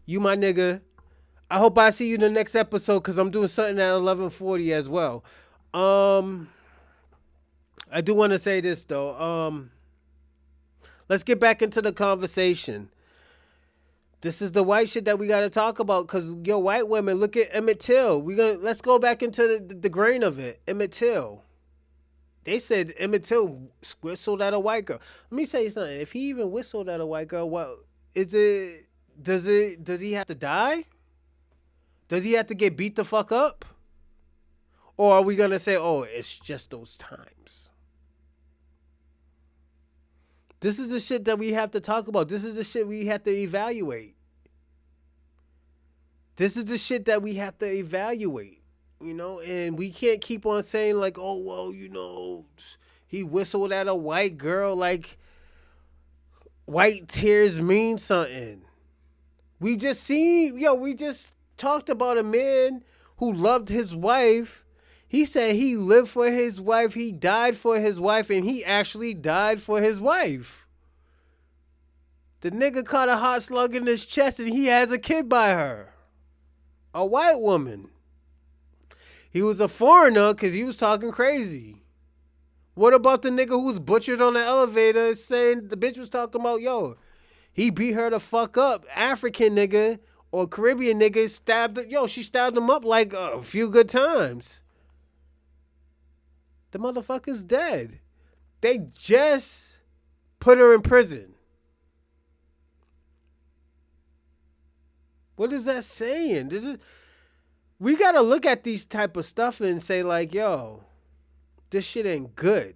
You my nigga. I hope I see you in the next episode because I'm doing something at 11:40 as well. I do want to say this though. Let's get back into the conversation. This is the white shit that we got to talk about because white women, look at Emmett Till. Let's go back into the grain of it. Emmett Till. They said Emmett Till whistled at a white girl. Let me say something. If he even whistled at a white girl, what is it? Does he have to die? Does he have to get beat the fuck up? Or are we going to say, oh, it's just those times? This is the shit that we have to talk about. This is the shit we have to evaluate. This is the shit that we have to evaluate. You know, and we can't keep on saying like, oh, well, he whistled at a white girl like white tears mean something. We just talked about a man who loved his wife. He said he lived for his wife, he died for his wife, and he actually died for his wife. The nigga caught a hot slug in his chest and he has a kid by her. A white woman. He was a foreigner because he was talking crazy. What about the nigga who was butchered on the elevator saying the bitch was talking about, yo, he beat her the fuck up. African nigga or Caribbean nigga stabbed her. Yo, she stabbed him up like a few good times. The motherfucker's dead. They just put her in prison. What is that saying? We gotta look at these type of stuff and say like, yo, this shit ain't good.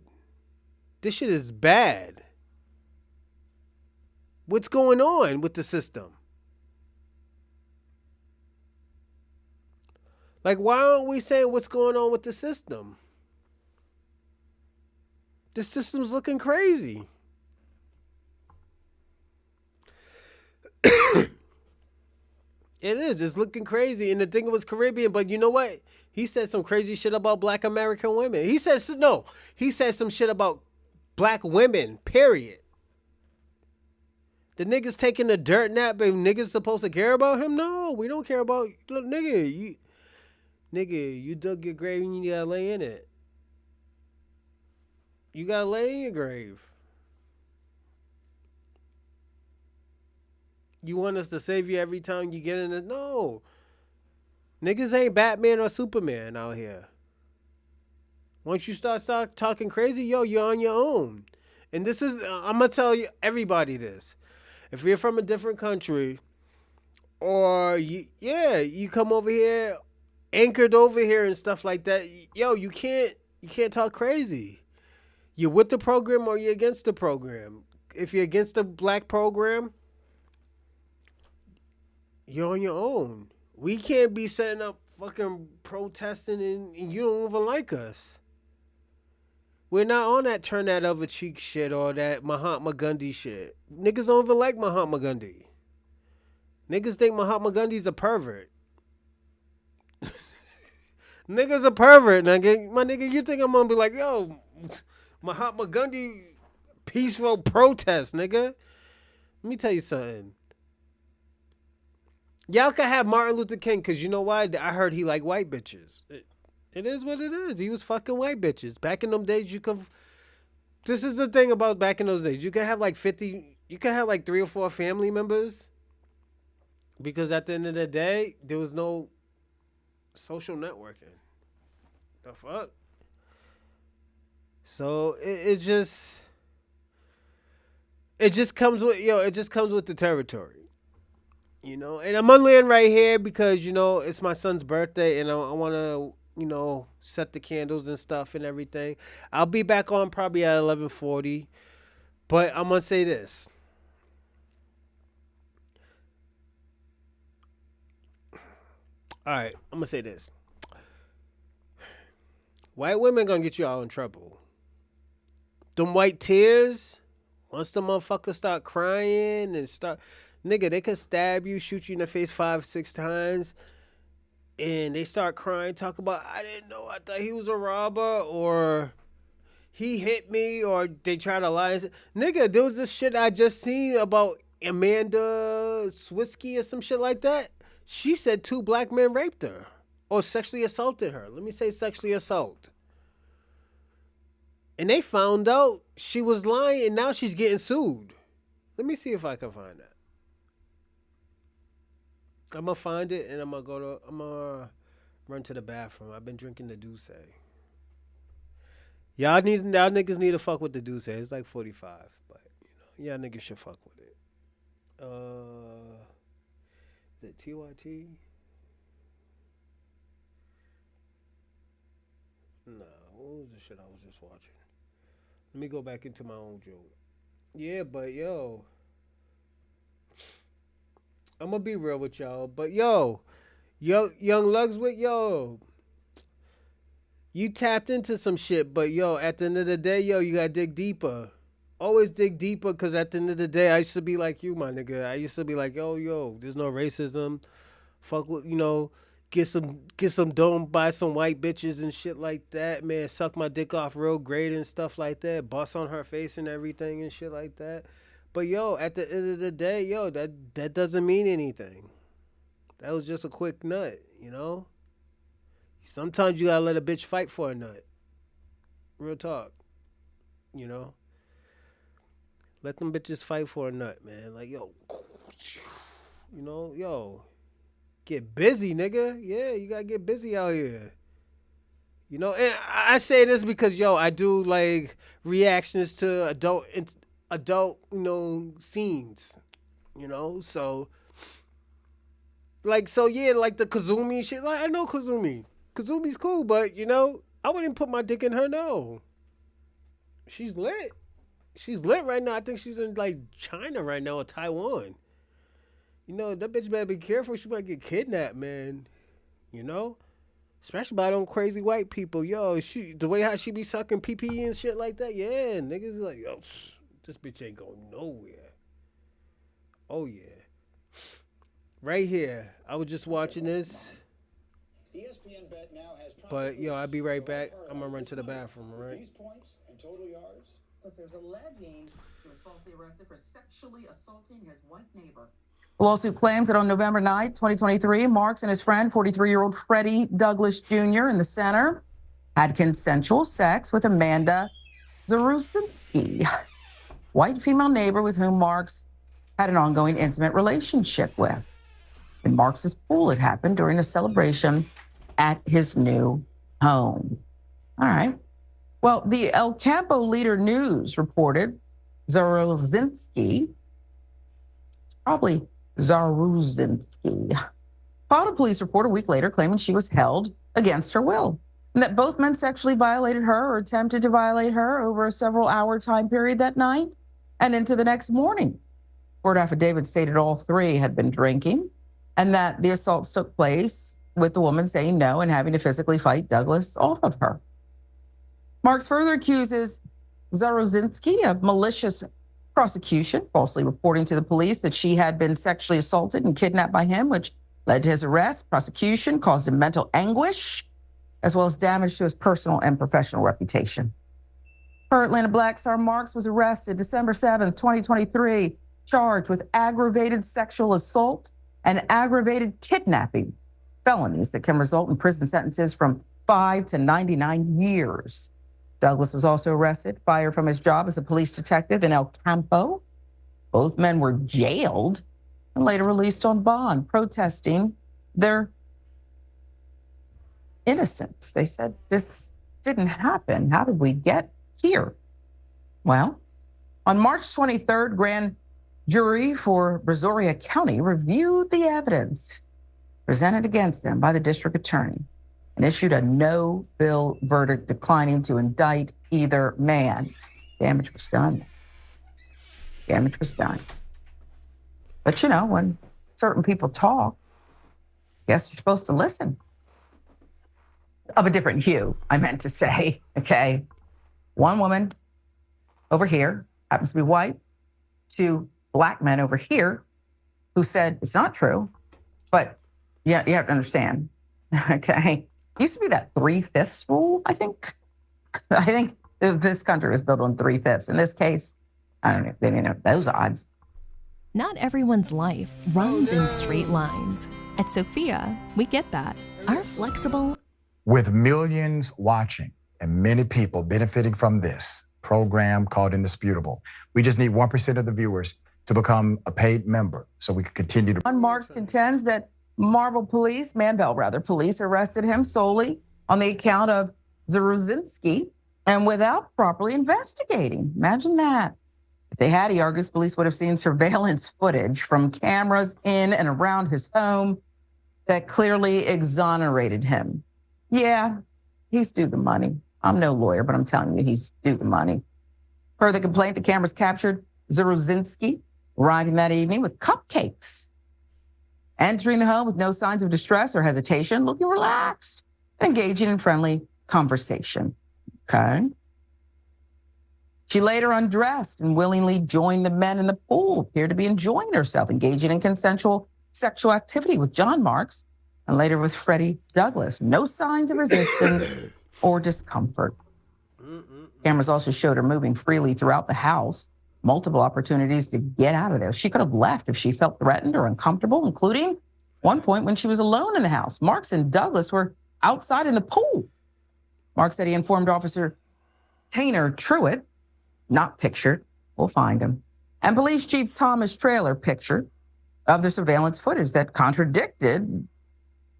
This shit is bad. What's going on with the system? Like, why aren't we saying what's going on with the system? The system's looking crazy. It is. It's looking crazy. And the thing was Caribbean, but you know what? He said some crazy shit about black American women. He said some shit about black women, period. The niggas taking a dirt nap and niggas supposed to care about him? No, we don't care about, look, nigga, you dug your grave and you gotta lay in it. You gotta lay in your grave. You want us to save you every time you get in it? No. Niggas ain't Batman or Superman out here. Once you start talking crazy, yo, you're on your own. And this is, I'm going to tell you, everybody this. If you're from a different country, or, you come over here, anchored over here and stuff like that, yo, you can't talk crazy. You're with the program or you're against the program. If you're against the black program, you're on your own. We can't be setting up fucking protesting and you don't even like us. We're not on that turn that other cheek shit or that Mahatma Gandhi shit. Niggas don't even like Mahatma Gandhi. Niggas think Mahatma Gandhi's a pervert. Nigga's a pervert, nigga. My nigga, you think I'm gonna be like, yo, Mahatma Gandhi peaceful protest, nigga? Let me tell you something. Y'all can have Martin Luther King, because you know why? I heard he like white bitches. It is what it is. He was fucking white bitches. Back in them days, you could... This is the thing about back in those days. You could have like 50... You could have like 3 or 4 family members. Because at the end of the day, there was no social networking. The fuck? So, it just comes with... it just comes with the territory. You know, and I'm gonna land right here because, it's my son's birthday and I want to, set the candles and stuff and everything. I'll be back on probably at 11:40, but I'm gonna say this. All right, I'm gonna say this. White women gonna get you all in trouble. Them white tears, once the motherfuckers start crying and start... Nigga, they could stab you, shoot you in the face 5-6 times, and they start crying, talk about, I didn't know, I thought he was a robber, or he hit me, or they try to lie. Nigga, there was this shit I just seen about Amanda Swisky or some shit like that. She said 2 black men raped her, or sexually assaulted her. Let me say sexually assault. And they found out she was lying, and now she's getting sued. Let me see if I can find that. I'm gonna find it and I'm gonna run to the bathroom. I've been drinking the Douce. Y'all niggas need to fuck with the Douce. It's like 45, but y'all niggas should fuck with it. Is it TYT? Nah, what was the shit I was just watching? Let me go back into my own joke. Yeah, but yo, I'm gonna be real with y'all, but Young Lugswick, you tapped into some shit, but at the end of the day, you gotta dig deeper. Always dig deeper, because at the end of the day, I used to be like you, my nigga. I used to be like, yo, there's no racism. fuck with, get some dome by some white bitches and shit like that, man. Suck my dick off real great and stuff like that. Bust on her face and everything and shit like that. But yo, at the end of the day, yo, that doesn't mean anything. That was just a quick nut, Sometimes you gotta let a bitch fight for a nut. Real talk, Let them bitches fight for a nut, man. Like, yo, get busy, nigga. Yeah, you gotta get busy out here. And I say this because, I do like reactions to adult, scenes, so. Like, so yeah, like the Kazumi shit. Like, I know Kazumi. Kazumi's cool, but, I wouldn't put my dick in her, no. She's lit. She's lit right now. I think she's in, like, China right now or Taiwan. That bitch better be careful. She might get kidnapped, man. Especially by them crazy white people. Yo, the way how she be sucking pee and shit like that. Yeah, niggas like, yo, this bitch ain't going nowhere. Oh, yeah. Right here. I was just watching this. But, I'll be right back. I'm going to run to the bathroom, all right? These points and total yards. Officers alleging he was falsely arrested for sexually assaulting his white neighbor. The lawsuit claims that on November 9th, 2023, Marks and his friend, 43-year-old Freddie Douglas Jr. in the center, had consensual sex with Amanda Zarusinski, white female neighbor with whom Marks had an ongoing intimate relationship with. In Marks's pool, it happened during a celebration at his new home. All right. Well, the El Campo Leader News reported Zaruzinski, probably Zaruzinski, filed a police report a week later claiming she was held against her will and that both men sexually violated her or attempted to violate her over a several-hour time period that night and into the next morning. Court affidavit stated all three had been drinking and that the assaults took place with the woman saying no and having to physically fight Douglas off of her. Marks further accuses Zaruzinski of malicious prosecution, falsely reporting to the police that she had been sexually assaulted and kidnapped by him, which led to his arrest. Prosecution caused him mental anguish, as well as damage to his personal and professional reputation. Per Atlanta Black Star, Marks was arrested December 7th, 2023, charged with aggravated sexual assault and aggravated kidnapping, felonies that can result in prison sentences from 5 to 99 years. Douglas was also arrested, fired from his job as a police detective in El Campo. Both men were jailed and later released on bond, protesting their innocence. They said, this didn't happen. How did we get here? Well, on March 23rd, grand jury for Brazoria County reviewed the evidence presented against them by the district attorney and issued a no-bill verdict declining to indict either man. Damage was done. Damage was done. But when certain people talk, I guess you're supposed to listen. Of a different hue, I meant to say, okay? One woman over here happens to be white, two black men over here who said it's not true, but yeah, you have to understand, okay? Used to be that 3/5 rule, I think. I think this country was built on 3/5. In this case, I don't know, they didn't know those odds. Not everyone's life runs in straight lines. At Sophia, we get that. Our flexible... With millions watching and many people benefiting from this program called Indisputable, we just need 1% of the viewers to become a paid member so we can continue to... Marks contends that Manvel Police arrested him solely on the account of Zaruzinski and without properly investigating. Imagine that. If they had, he argues, police would have seen surveillance footage from cameras in and around his home that clearly exonerated him. Yeah, he's due the money. I'm no lawyer, but I'm telling you, he's due the money. Per the complaint, the cameras captured Zaruzinski arriving that evening with cupcakes, entering the home with no signs of distress or hesitation, looking relaxed, engaging in friendly conversation. Okay. She later undressed and willingly joined the men in the pool, appeared to be enjoying herself, engaging in consensual sexual activity with John Marks and later with Freddie Douglas. No signs of resistance or discomfort. Cameras also showed her moving freely throughout the house, multiple opportunities to get out of there. She could have left if she felt threatened or uncomfortable, including one point when she was alone in the house. Marks and Douglas were outside in the pool. Marks said he informed Officer Tanner Truitt, not pictured, we'll find him, and Police Chief Thomas Traylor picture of the surveillance footage that contradicted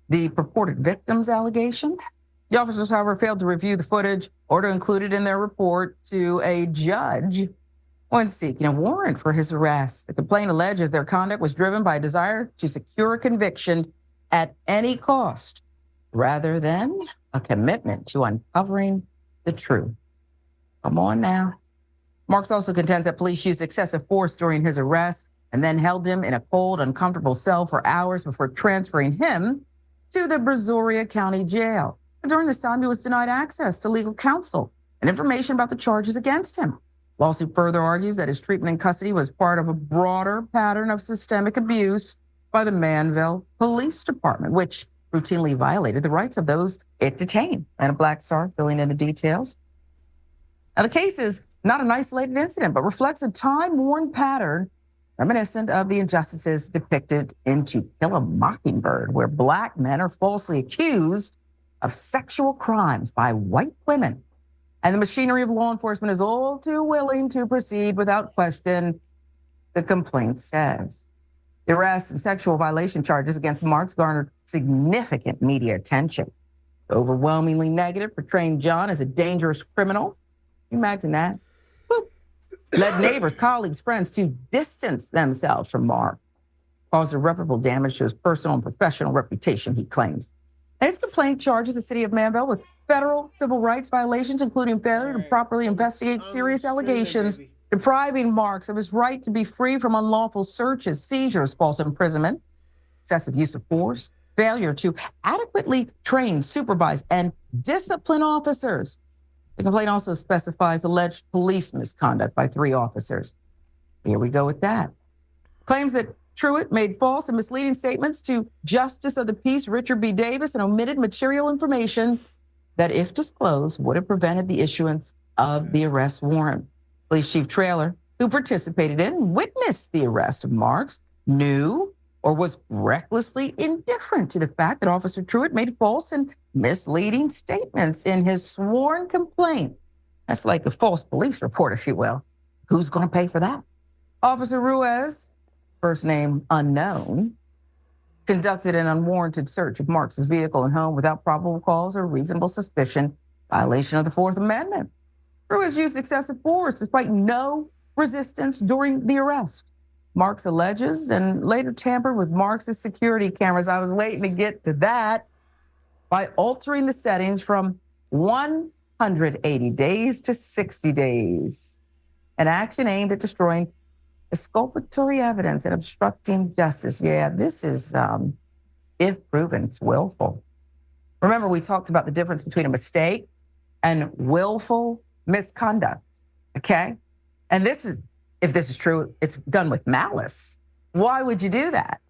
the purported victim's allegations. The officers, however, failed to review the footage or to include it in their report to a judge when seeking a warrant for his arrest. The complaint alleges their conduct was driven by a desire to secure a conviction at any cost, rather than a commitment to uncovering the truth. Come on now. Marks also contends that police used excessive force during his arrest and then held him in a cold, uncomfortable cell for hours before transferring him to the Brazoria County Jail. During this time, he was denied access to legal counsel and information about the charges against him. Lawsuit further argues that his treatment in custody was part of a broader pattern of systemic abuse by the Manville Police Department, which routinely violated the rights of those it detained. And a Black Star filling in the details. Now, the case is not an isolated incident, but reflects a time-worn pattern reminiscent of the injustices depicted in To Kill a Mockingbird, where Black men are falsely accused of sexual crimes by white women. And the machinery of law enforcement is all too willing to proceed without question, the complaint says. The arrest and sexual violation charges against Marks garnered significant media attention. Overwhelmingly negative, portraying John as a dangerous criminal. Can you imagine that? Led neighbors, colleagues, friends to distance themselves from Mark. Caused irreparable damage to his personal and professional reputation, he claims. And his complaint charges the city of Manville with federal civil rights violations, including failure to properly investigate serious allegations, depriving Marks of his right to be free from unlawful searches, seizures, false imprisonment, excessive use of force, failure to adequately train, supervise, and discipline officers. The complaint also specifies alleged police misconduct by 3 officers. Here we go with that. Claims that Truitt made false and misleading statements to Justice of the Peace Richard B. Davis and omitted material information that, if disclosed, would have prevented the issuance of the arrest warrant. Police Chief Traylor, who participated in and witnessed the arrest of Marks, knew or was recklessly indifferent to the fact that Officer Truitt made false and misleading statements in his sworn complaint. That's like a false police report, if you will. Who's going to pay for that? Officer Ruiz, first name unknown, conducted an unwarranted search of Marks' vehicle and home without probable cause or reasonable suspicion, violation of the Fourth Amendment. Ruiz used excessive force despite no resistance during the arrest. Marks alleges and later tampered with Marks' security cameras. I was waiting to get to that. By altering the settings from 180 days to 60 days. An action aimed at destroying exculpatory evidence and obstructing justice. Yeah, this is, if proven, it's willful. Remember, we talked about the difference between a mistake and willful misconduct, okay? And this is, if this is true, it's done with malice. Why would you do that?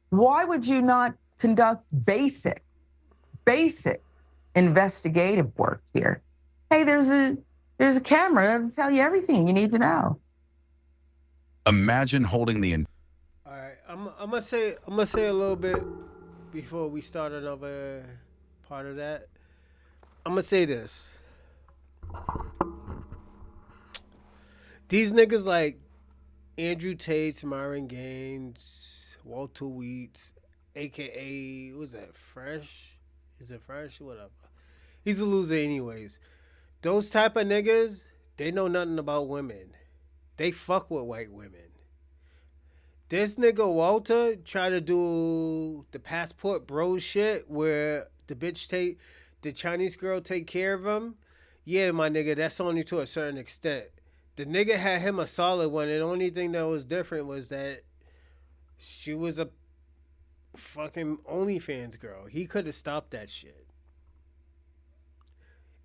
Why would you not conduct basic investigative work here? Hey, there's a camera that'll tell you everything you need to know. Imagine holding the. All right, I'm gonna say a little bit before we start another part of that. I'm gonna say this. These niggas like Andrew Tate, Myron Gaines, Walter Wheat, aka what's that? Fresh? Is it Fresh? Whatever. He's a loser anyways. Those type of niggas, they know nothing about women. They fuck with white women. This nigga Walter tried to do the passport bro shit where the Chinese girl take care of him. Yeah, my nigga, that's only to a certain extent. The nigga had him a solid one, and the only thing that was different was that she was a fucking OnlyFans girl. He could have stopped that shit.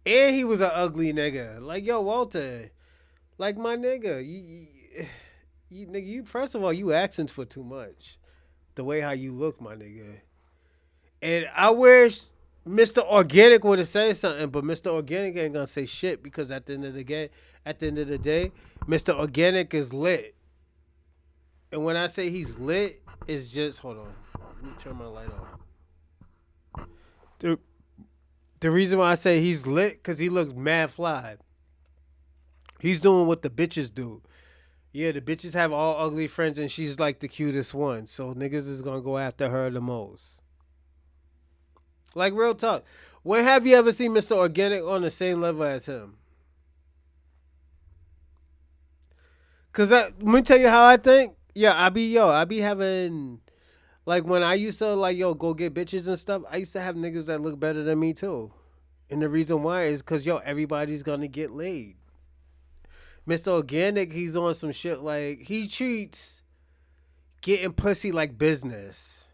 And he was an ugly nigga. Like, yo, Walter, like, my nigga, you first of all, you asking for too much. the way how you look, my nigga. And I wish Mr. Organic would have said something, but Mr. Organic ain't gonna say shit because at the end of the day, Mr. Organic is lit. And when I say he's lit, it's just hold on. Let me turn my light on. The reason why I say he's lit, cause he looks mad fly. He's doing what the bitches do. Yeah, the bitches have all ugly friends and she's like the cutest one. So niggas is gonna go after her the most. Like real talk. When have you ever seen Mr. Organic on the same level as him? Cause let me tell you how I think. Yeah, I be having like when I used to like go get bitches and stuff, I used to have niggas that look better than me too. And the reason why is cause everybody's gonna get laid. Mr. Organic, he's on some shit like he treats getting pussy like business.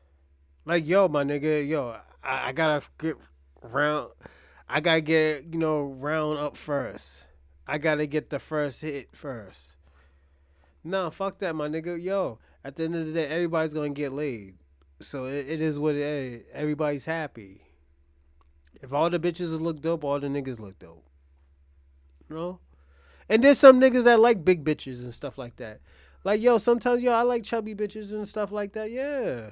Like my nigga, I gotta get round. I gotta get round up first. I gotta get the first hit first. Nah, fuck that, my nigga. At the end of the day, everybody's gonna get laid. So it is what it is. Everybody's happy. If all the bitches look dope, all the niggas look dope. You know? And there's some niggas that like big bitches and stuff like that. Like, sometimes, I like chubby bitches and stuff like that. Yeah.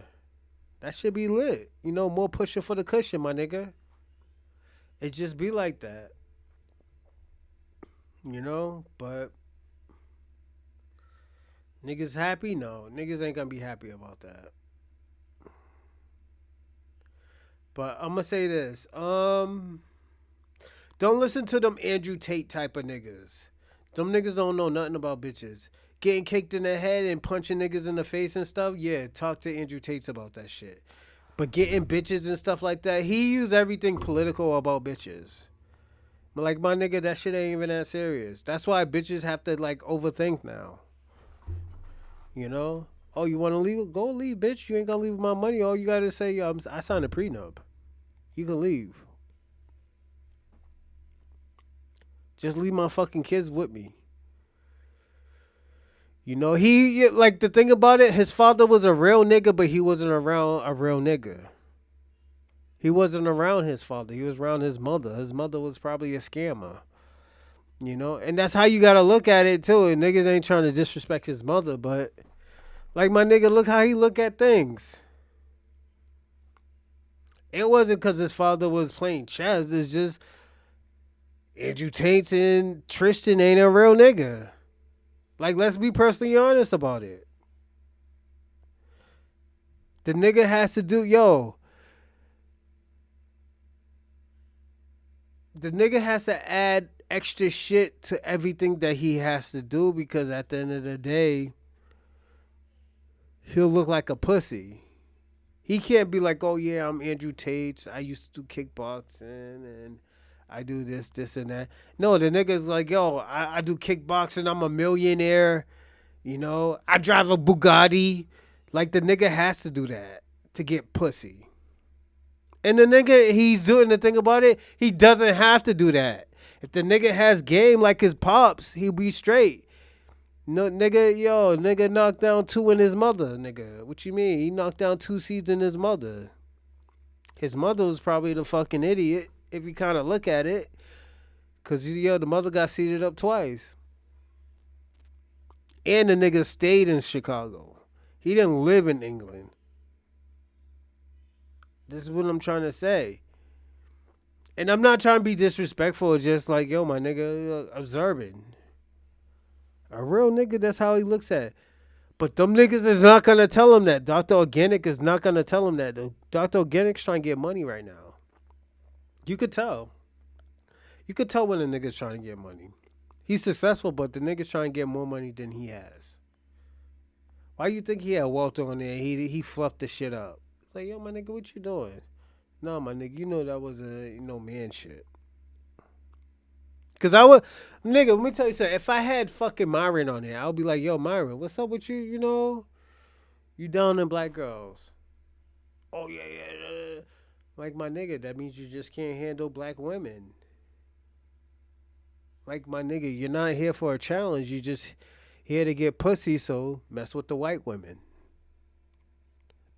That should be lit. More pushing for the cushion, my nigga. It just be like that. But niggas happy? No. Niggas ain't gonna be happy about that. But I'm gonna say this. Don't listen to them Andrew Tate type of niggas. Them niggas don't know nothing about bitches. Getting kicked in the head and punching niggas in the face and stuff, yeah, talk to Andrew Tate about that shit. But getting bitches and stuff like that, he used everything political about bitches. But like, my nigga, that shit ain't even that serious. That's why bitches have to like overthink now. Oh, you want to leave? Go leave, bitch. You ain't gonna leave with my money. All you gotta say, I signed a prenup. You can leave. Just leave my fucking kids with me. He, like, the thing about it, his father was a real nigga, but he wasn't around a real nigga. He wasn't around his father. He was around his mother. His mother was probably a scammer. And that's how you got to look at it, too. And niggas ain't trying to disrespect his mother, but, like, my nigga, look how he look at things. It wasn't because his father was playing chess. It's just Andrew Tate and Tristan ain't a real nigga. Like, let's be personally honest about it. The nigga has to do, the nigga has to add extra shit to everything that he has to do because at the end of the day, he'll look like a pussy. He can't be like, oh yeah, I'm Andrew Tate. I used to do kickboxing and I do this, and that. No, the nigga's like, I do kickboxing. I'm a millionaire. I drive a Bugatti. Like, the nigga has to do that to get pussy. And the nigga, he's doing the thing about it, he doesn't have to do that. If the nigga has game like his pops, he'll be straight. No, nigga knocked down 2 in his mother, nigga. What you mean? He knocked down 2 seeds in his mother. His mother was probably the fucking idiot. If you kind of look at it, because, the mother got seated up twice. And the nigga stayed in Chicago. He didn't live in England. This is what I'm trying to say. And I'm not trying to be disrespectful, just like, my nigga, observing. A real nigga, that's how he looks at it. But them niggas is not going to tell him that. Dr. Organic is not going to tell him that. Dr. Organic's trying to get money right now. You could tell. You could tell when a nigga's trying to get money. He's successful, but the nigga's trying to get more money than he has. Why you think he had Walter on there? He fluffed the shit up. Like, my nigga, what you doing? No, my nigga, that was a, man shit. Cause nigga, let me tell you something. If I had fucking Myron on there, I would be like, Myron, what's up with you, You down in black girls. Oh, yeah. Like, my nigga, that means you just can't handle black women. Like, my nigga, you're not here for a challenge. You just here to get pussy, so mess with the white women.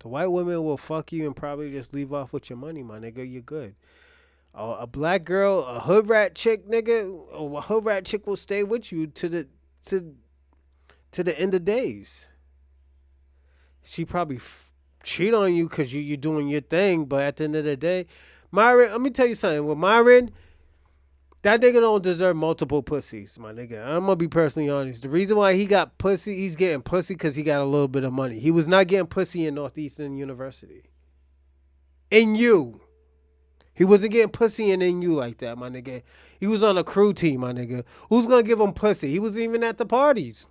The white women will fuck you and probably just leave off with your money, my nigga. You're good. A black girl, a hood rat chick, nigga, a hood rat chick will stay with you to the end of days. She probably cheat on you because you're doing your thing, but at the end of the day, Myron, let me tell you something. With Myron, that nigga don't deserve multiple pussies, my nigga. I'm gonna be personally honest. The reason why he got pussy, he's getting pussy because he got a little bit of money. He was not getting pussy in Northeastern University. In you. He wasn't getting pussy in NU like that, my nigga. He was on a crew team, my nigga. Who's gonna give him pussy? He wasn't even at the parties.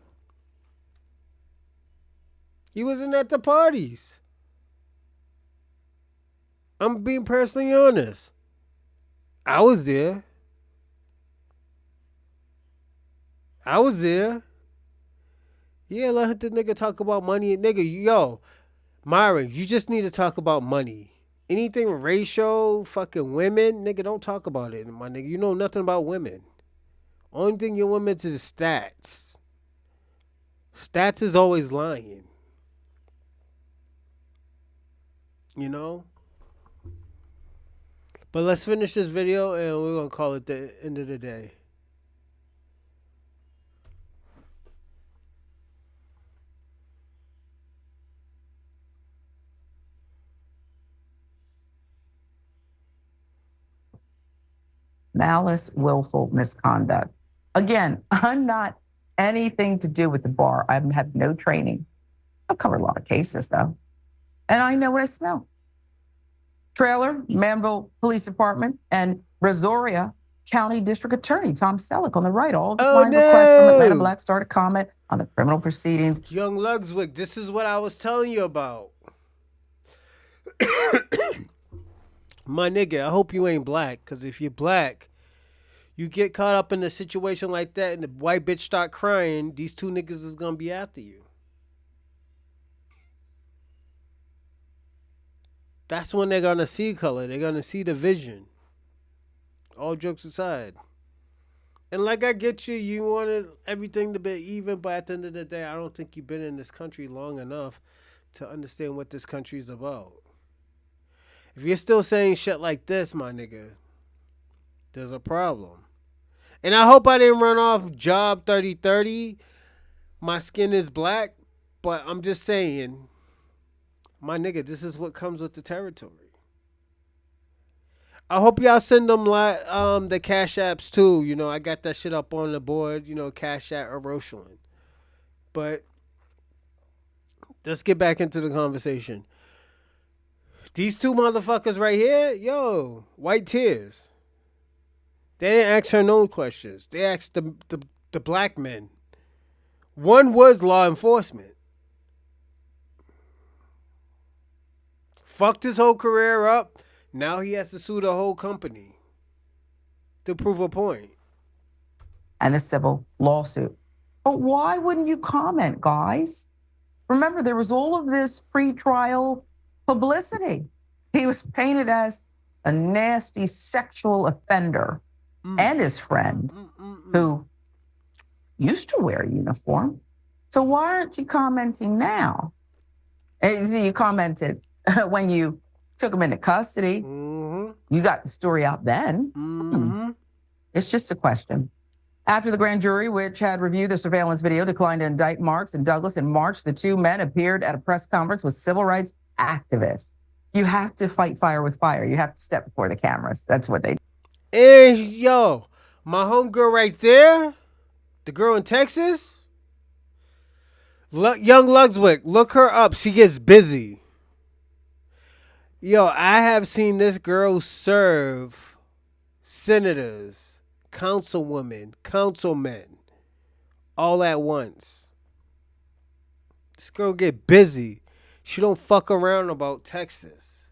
He wasn't at the parties. I'm being personally honest. I was there. Yeah, let the nigga talk about money. Nigga, yo, Myron, you just need to talk about money. Anything racial, fucking women, nigga, don't talk about it, my nigga. You know nothing about women. Only thing your women is stats. Stats is always lying. You know? But let's finish this video and we're going to call it the end of the day. Malice, willful misconduct. Again, I'm not anything to do with the bar. I have no training. I've covered a lot of cases, though. And I know what I smell. Trailer, Manville Police Department, and Brazoria County District Attorney Tom Selleck on the right. All declined requests from Atlanta Black Star to comment on the criminal proceedings. Young Lugswick, this is what I was telling you about. My nigga, I hope you ain't black, because if you're black, you get caught up in a situation like that and the white bitch start crying, these two niggas is going to be after you. That's when they're going to see color. They're going to see the vision. All jokes aside. And like I get you, you wanted everything to be even, but at the end of the day, I don't think you've been in this country long enough to understand what this country is about. If you're still saying shit like this, my nigga, there's a problem. And I hope I didn't run off Job 3030. My skin is black, but I'm just saying, my nigga, this is what comes with the territory. I hope y'all send them the Cash Apps too. You know, I got that shit up on the board, you know, Cash App or Rosalind. But let's get back into the conversation. These two motherfuckers right here, yo, white tears. They didn't ask her no questions. They asked the black men. One was law enforcement. Fucked his whole career up. Now he has to sue the whole company to prove a point. And a civil lawsuit. But why wouldn't you comment, guys? Remember, there was all of this pre-trial publicity. He was painted as a nasty sexual offender and his friend who used to wear a uniform. So why aren't you commenting now? And you commented when you took him into custody. You got the story out then. It's just a question. After the grand jury, which had reviewed the surveillance video, declined to indict Marks and Douglas in March, the two men appeared at a press conference with civil rights activists. You have to fight fire with fire. You have to step before the cameras. That's what they do. And yo, my homegirl right there, the girl in Texas, Young Lugswick, look her up. She gets busy. Yo, I have seen this girl serve senators, councilwomen, councilmen, all at once. This girl get busy. She don't fuck around about Texas.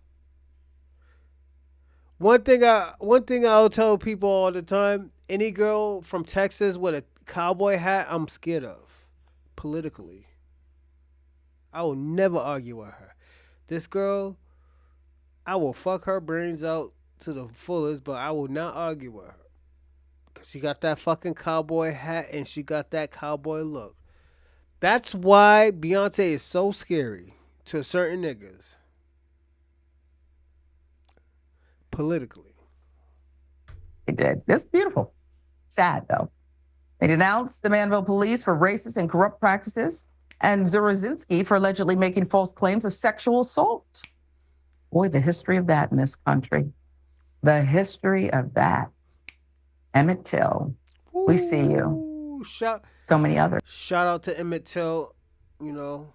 One thing I'll tell people all the time, any girl from Texas with a cowboy hat, I'm scared of. Politically. I will never argue with her. This girl, I will fuck her brains out to the fullest, but I will not argue with her. Because she got that fucking cowboy hat and she got that cowboy look. That's why Beyonce is so scary. to certain niggas politically. They did. It's beautiful. Sad, though. They denounced the Manville police for racist and corrupt practices and Zorozinski for allegedly making false claims of sexual assault. Boy, the history of that in this country. The history of that. Emmett Till, we see you. So many others. Shout out to Emmett Till, you know.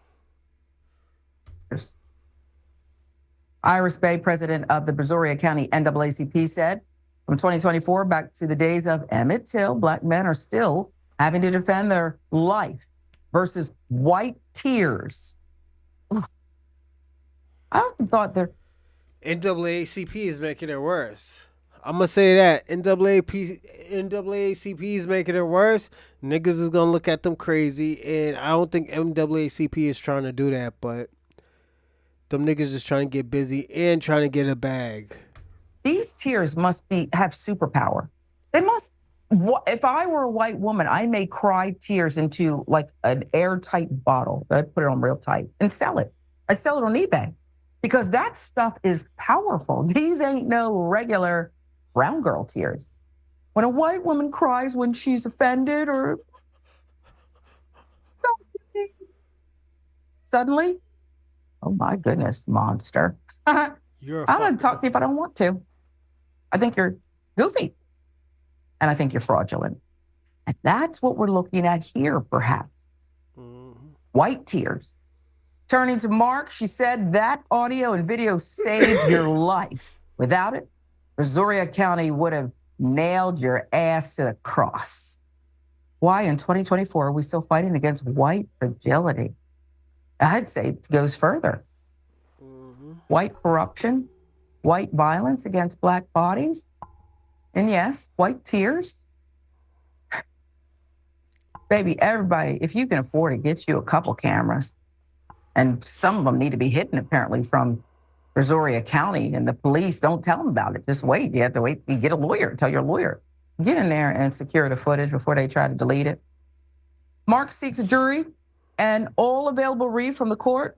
Iris Bay, president of the Brazoria County NAACP, said, from 2024 back to the days of Emmett Till, black men are still having to defend their life versus white tears. Oof. I often thought they're... NAACP is making it worse. I'm going to say that. NAACP is making it worse. Niggas is going to look at them crazy, and I don't think NAACP is trying to do that, but them niggas is trying to get busy and trying to get a bag. These tears must have superpower. They must. If I were a white woman, I may cry tears into like an airtight bottle. I'd put it on real tight and sell it. I'd sell it on eBay because that stuff is powerful. These ain't no regular brown girl tears. When a white woman cries when she's offended or suddenly, oh my goodness, monster. I'm going to talk to you if I don't want to. I think you're goofy. And I think you're fraudulent. And that's what we're looking at here, perhaps. Mm-hmm. White tears. Turning to Mark, she said that audio and video saved your life. Without it, Brazoria County would have nailed your ass to the cross. Why in 2024 are we still fighting against white fragility? I'd say it goes further. Mm-hmm. White corruption, white violence against black bodies, and yes, white tears. Baby, everybody, if you can afford it, get you a couple cameras. And some of them need to be hidden, apparently, from Brazoria County, and the police don't tell them about it. Just wait. You have to wait. You get a lawyer. Tell your lawyer. Get in there and secure the footage before they try to delete it. Mark seeks a jury and all available relief from the court,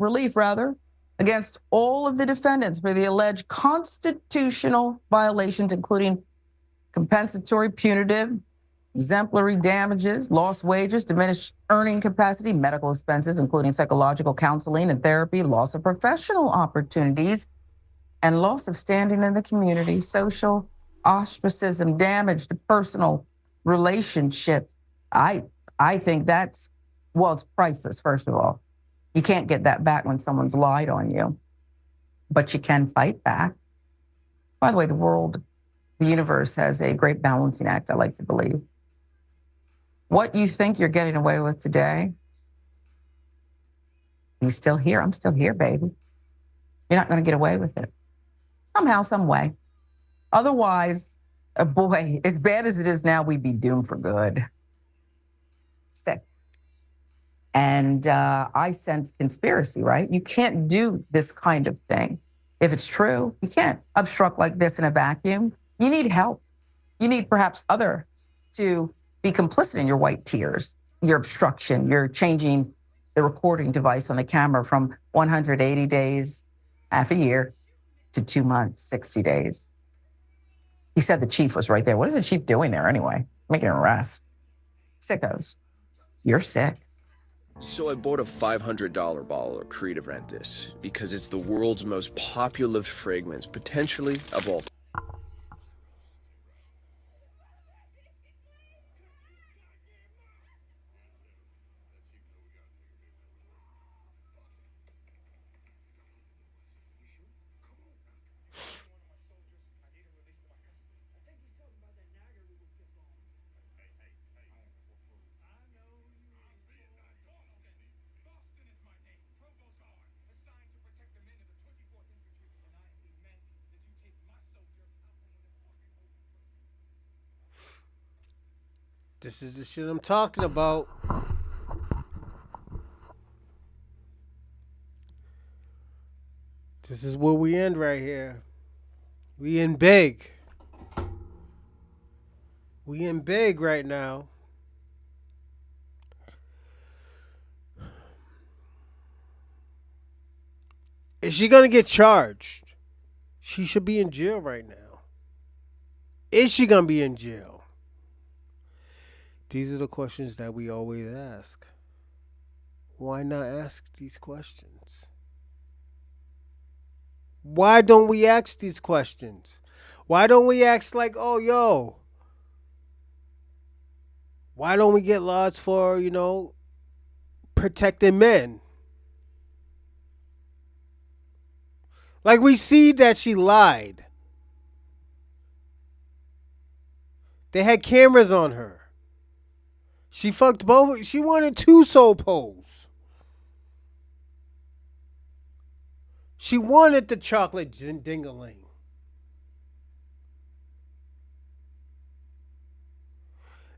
against all of the defendants for the alleged constitutional violations, including compensatory, punitive, exemplary damages, lost wages, diminished earning capacity, medical expenses, including psychological counseling and therapy, loss of professional opportunities, and loss of standing in the community, social ostracism, damage to personal relationships. I think that's, well, it's priceless, first of all. You can't get that back when someone's lied on you, but you can fight back. By the way, the universe has a great balancing act, I like to believe. What you think you're getting away with today, you're still here. I'm still here, baby. You're not going to get away with it. Somehow, some way. Otherwise, boy, as bad as it is now, we'd be doomed for good. Sick. And I sense conspiracy, right? You can't do this kind of thing. If it's true, you can't obstruct like this in a vacuum. You need help. You need perhaps others to be complicit in your white tears, your obstruction. You're changing the recording device on the camera from 180 days, half a year, to 2 months, 60 days. He said the chief was right there. What is the chief doing there anyway? Making an arrest. Sickos. You're sick. So I bought a $500 bottle of Creed Aventus because it's the world's most popular fragrance, potentially of all time. This is the shit I'm talking about. This is where we end right here. We in big. We in big right now. Is she gonna get charged? She should be in jail right now. Is she gonna be in jail? These are the questions that we always ask. Why not ask these questions? Why don't we ask these questions? Why don't we ask like, oh, yo, why don't we get laws for, protecting men? Like, we see that she lied. They had cameras on her. She fucked both. She wanted 2 soul poles. She wanted the chocolate dingaling.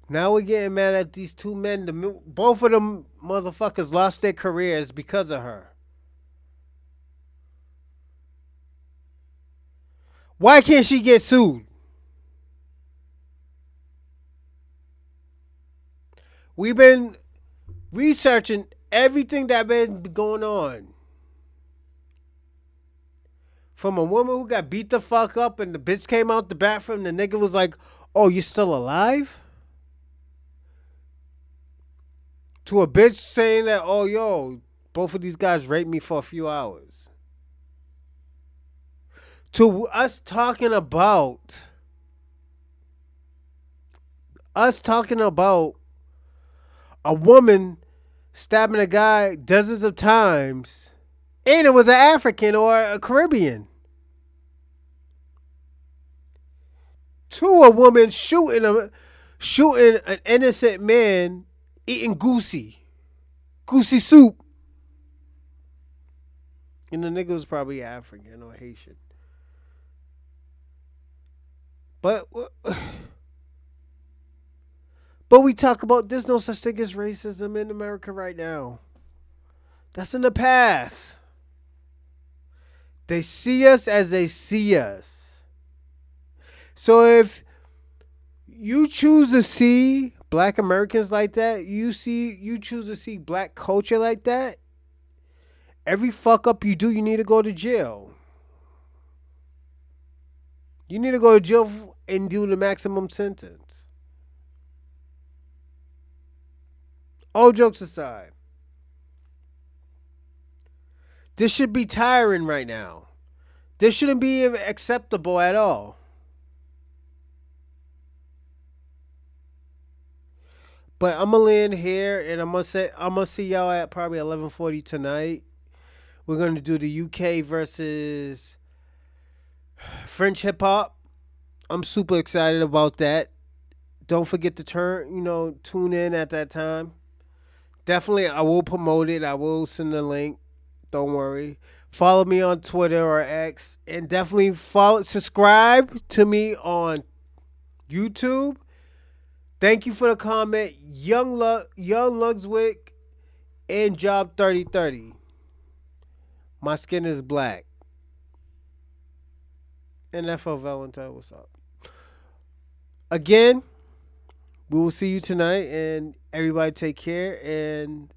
Now we're getting mad at these 2 men. Both of them motherfuckers lost their careers because of her. Why can't she get sued? We've been researching everything that's been going on. From a woman who got beat the fuck up and the bitch came out the bathroom, the nigga was like, oh, you still alive? To a bitch saying that, oh, yo, both of these guys raped me for a few hours. To us talking about a woman stabbing a guy dozens of times, and it was an African or a Caribbean. To a woman shooting an innocent man eating goosey soup. And the nigga was probably African or Haitian. But we talk about there's no such thing as racism in America right now. That's in the past. They see us as they see us. So if you choose to see black Americans like that, you choose to see black culture like that, every fuck up you do, you need to go to jail. You need to go to jail and do the maximum sentence. All jokes aside, this should be tiring right now. This shouldn't be acceptable at all. But I'm gonna land here, and I'm gonna see y'all at probably 11:40 tonight. We're gonna do the UK versus French hip hop. I'm super excited about that. Don't forget to tune in at that time. Definitely, I will promote it. I will send the link. Don't worry. Follow me on Twitter or X, and definitely subscribe to me on YouTube. Thank you for the comment, Young Lugswick and Job 3030. My skin is black. And FL Valentine, what's up? Again, we will see you tonight, and everybody take care, and